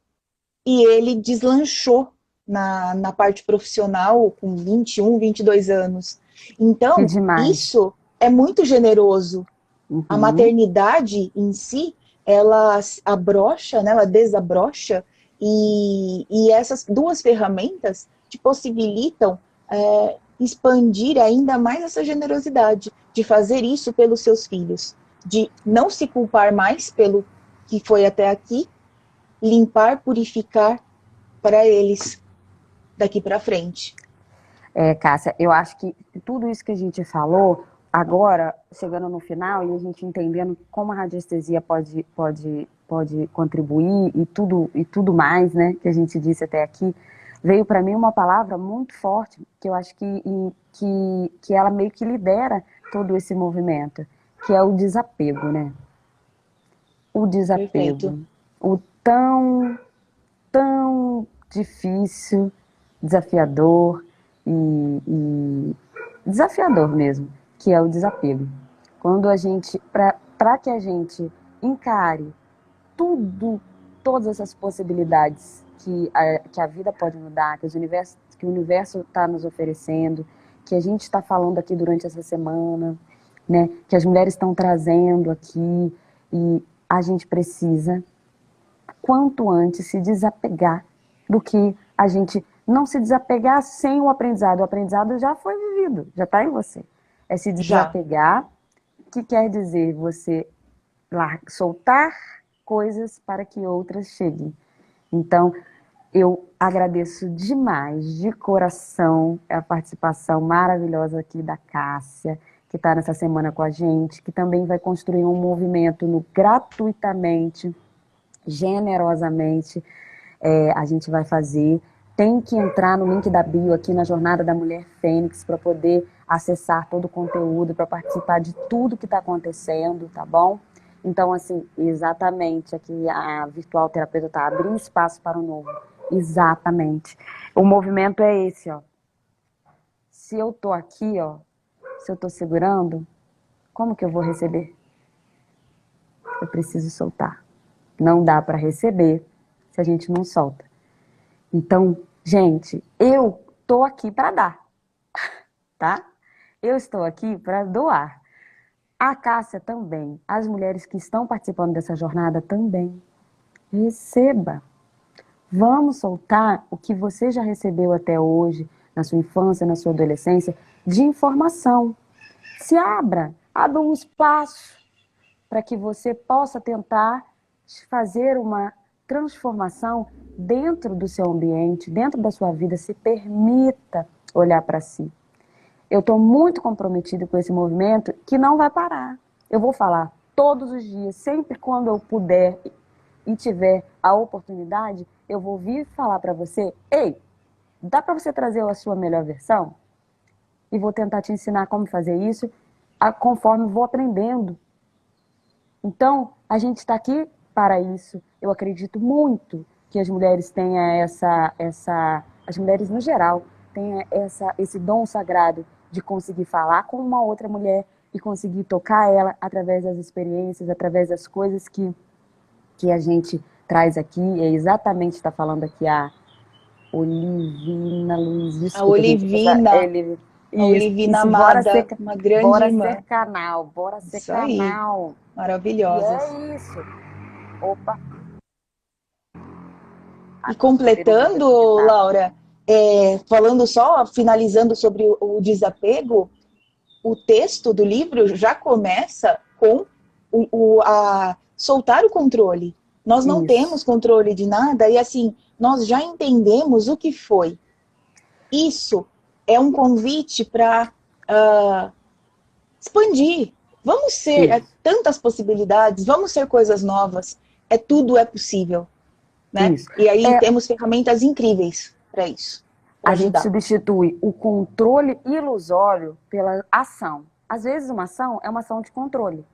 E ele deslanchou na parte profissional com 21, 22 anos. Que Então, demais. isso é muito generoso. A Uhum. maternidade em si, ela abrocha, né, ela desabrocha, e essas duas ferramentas te possibilitam expandir ainda mais essa generosidade, de fazer isso pelos seus filhos, de não se culpar mais pelo que foi até aqui, limpar, purificar para eles daqui para frente. Cássia, eu acho que tudo isso que a gente falou, agora, chegando no final e a gente entendendo como a radiestesia pode contribuir e tudo mais, né, que a gente disse até aqui, veio para mim uma palavra muito forte, que eu acho que ela meio que lidera todo esse movimento, que é o desapego, né? O Perfeito. desapego. O tão difícil, desafiador e desafiador mesmo, que é o desapego. Quando a gente, para que a gente encare tudo, todas essas possibilidades que a vida pode nos dar, que o universo está nos oferecendo, que a gente está falando aqui durante essa semana, né, que as mulheres estão trazendo aqui, e a gente precisa quanto antes se desapegar do que a gente não se desapegar sem o aprendizado. O aprendizado já foi vivido, já está em você. É se Já. desapegar, que quer dizer você soltar coisas para que outras cheguem. Então, eu agradeço demais, de coração, a participação maravilhosa aqui da Cássia, que está nessa semana com a gente, que também vai construir um movimento gratuitamente, generosamente, a gente vai fazer. Tem que entrar no link da bio aqui na Jornada da Mulher Fênix para poder acessar todo o conteúdo, para participar de tudo que está acontecendo, tá bom? Então, assim, exatamente, aqui a Virtual Terapeuta está abrindo espaço para o novo. Exatamente. O movimento é esse, ó. Se eu tô aqui, ó, se eu tô segurando, como que eu vou receber? Eu preciso soltar. Não dá para receber se a gente não solta. Então, gente, eu tô aqui para dar, tá? Eu estou aqui para doar. A Cássia também. As mulheres que estão participando dessa jornada também. Receba. Vamos soltar o que você já recebeu até hoje, na sua infância, na sua adolescência, de informação. Se abra um espaço para que você possa tentar fazer uma transformação dentro do seu ambiente, dentro da sua vida. Se permita olhar para si. Eu estou muito comprometida com esse movimento que não vai parar. Eu vou falar todos os dias, sempre quando eu puder e tiver a oportunidade, eu vou vir falar para você, ei, dá para você trazer a sua melhor versão? E vou tentar te ensinar como fazer isso conforme vou aprendendo. Então, a gente está aqui para isso. Eu acredito muito que as mulheres tenham as mulheres no geral, tenham esse dom sagrado de conseguir falar com uma outra mulher e conseguir tocar ela através das experiências, através das coisas que a gente traz aqui. É exatamente, está falando aqui a Olivina Luiz, A desculpa, gente. Olivina, a Olivina Isso, amada, uma grande bora irmã. ser canal, bora ser Isso aí, canal. E maravilhosas. é isso. Opa, E aqui, peruíba completando, aqui de taco. Laura, falando só, finalizando sobre o desapego, o texto do livro já começa com a soltar o controle. Nós não temos Isso, controle de nada e assim, nós já entendemos o que foi. Isso é um convite para expandir. Vamos ser isso, tantas possibilidades, vamos ser coisas novas. Tudo é possível, né? isso. E aí É, temos ferramentas incríveis para isso, para a gente ajudar. substitui o controle ilusório pela ação. Às vezes uma ação é uma ação de controle,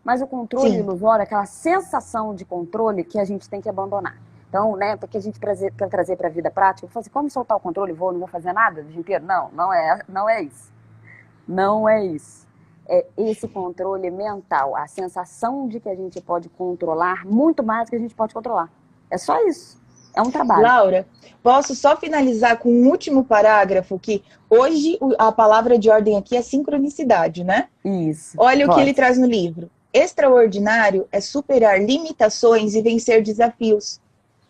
mas o controle Sim, ilusório é aquela sensação de controle que a gente tem que abandonar. Então, né, porque a gente quer trazer para a vida prática, eu falo assim, como soltar o controle? Não vou fazer nada o dia inteiro? Não, não é isso. Não é isso. É esse controle mental, a sensação de que a gente pode controlar muito mais do que a gente pode controlar. É só isso. É um trabalho. Laura, posso só finalizar com um último parágrafo que hoje a palavra de ordem aqui é sincronicidade, né? Isso, Olha o que ele pode. traz no livro. Extraordinário é superar limitações e vencer desafios.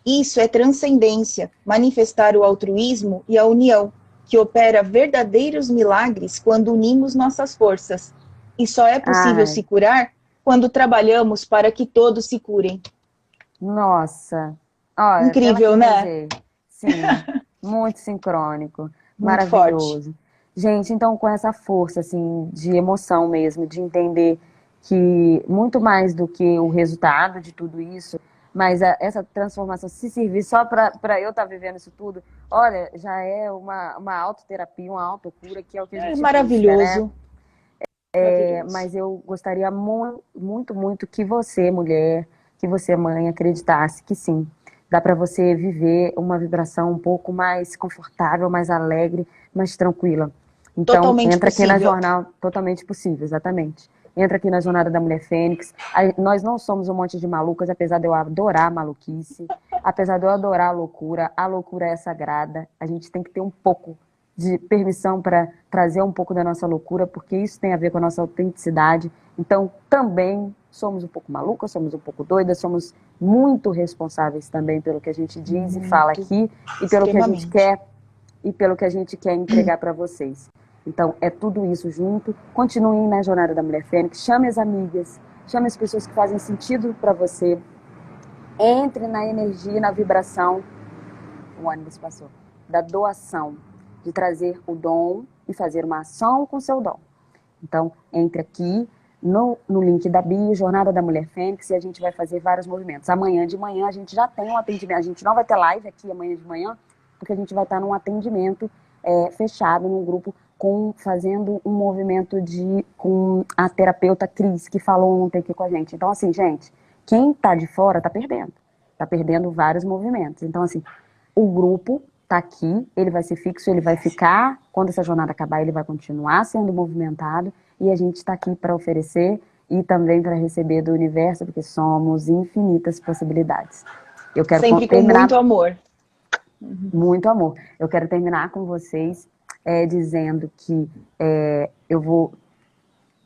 Isso é transcendência, manifestar o altruísmo e a união, que opera verdadeiros milagres quando unimos nossas forças. E só é possível Ai, se curar quando trabalhamos para que todos se curem. nossa. Olha, até Incrível, né? lacrimejei. Sim, muito sincrônico, Muito forte. maravilhoso. Gente, então com essa força assim de emoção mesmo, de entender que muito mais do que o resultado de tudo isso, mas essa transformação, se servir só para eu estar vivendo isso tudo, olha, já é uma autoterapia, uma autocura, que é o que a É gente busca, né? maravilhoso. Maravilhoso. Mas eu gostaria muito, muito que você, mulher, que você, mãe, acreditasse que sim, dá para você viver uma vibração um pouco mais confortável, mais alegre, mais tranquila. Então, Totalmente entra aqui na possível. Jornal Totalmente Possível, exatamente. Entra aqui na Jornada da Mulher Fênix. Nós não somos um monte de malucas, apesar de eu adorar a maluquice, apesar de eu adorar a loucura é sagrada. A gente tem que ter um pouco de permissão para trazer um pouco da nossa loucura, porque isso tem a ver com a nossa autenticidade. Então, também somos um pouco malucas, somos um pouco doidas, somos muito responsáveis também pelo que a gente diz e fala Muito, aqui e pelo que a gente extremamente. quer e pelo que a gente quer entregar para vocês. Então, é tudo isso junto. Continuem na Jornada da Mulher Fênix, chame as amigas, chame as pessoas que fazem sentido para você. Entre na energia, na vibração, o ônibus passou, da doação, de trazer o dom e fazer uma ação com seu dom. Então, entre aqui no link da bio, Jornada da Mulher Fênix, e a gente vai fazer vários movimentos. Amanhã de manhã a gente já tem um atendimento, a gente não vai ter live aqui amanhã de manhã, porque a gente vai estar num atendimento fechado, num grupo, fazendo um movimento com a terapeuta Cris, que falou ontem aqui com a gente. Então, assim, gente, quem está de fora está perdendo vários movimentos. Então, assim, o grupo está aqui, ele vai ser fixo, ele vai ficar, quando essa jornada acabar, ele vai continuar sendo movimentado, e a gente está aqui para oferecer e também para receber do universo, porque somos infinitas possibilidades. Eu quero Sempre com muito terminar amor. muito amor. Eu quero terminar com vocês dizendo que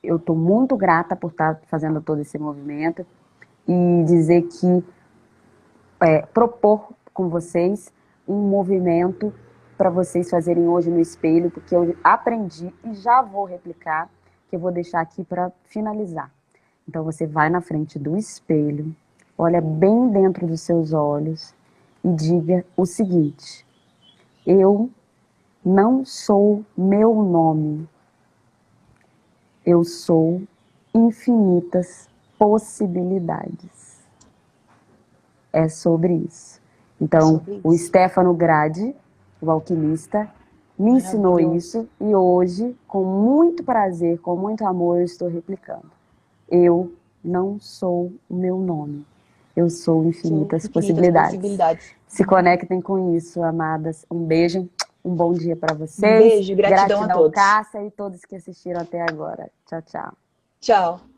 eu estou muito grata por estar fazendo todo esse movimento e dizer que propor com vocês um movimento para vocês fazerem hoje no espelho, porque eu aprendi e já vou replicar, que eu vou deixar aqui para finalizar. Então você vai na frente do espelho, olha bem dentro dos seus olhos e diga o seguinte: eu não sou meu nome, eu sou infinitas possibilidades. É sobre isso. Então, Sobre o isso. Stefano Gradi, o alquimista, me ensinou Maravilhoso. isso e hoje, com muito prazer, com muito amor, eu estou replicando. Eu não sou o meu nome. Eu sou infinitas possibilidades. Se conectem com isso, amadas. Um beijo, um bom dia para vocês. Um beijo, gratidão a todos. Cássia e todos que assistiram até agora. Tchau, tchau. Tchau.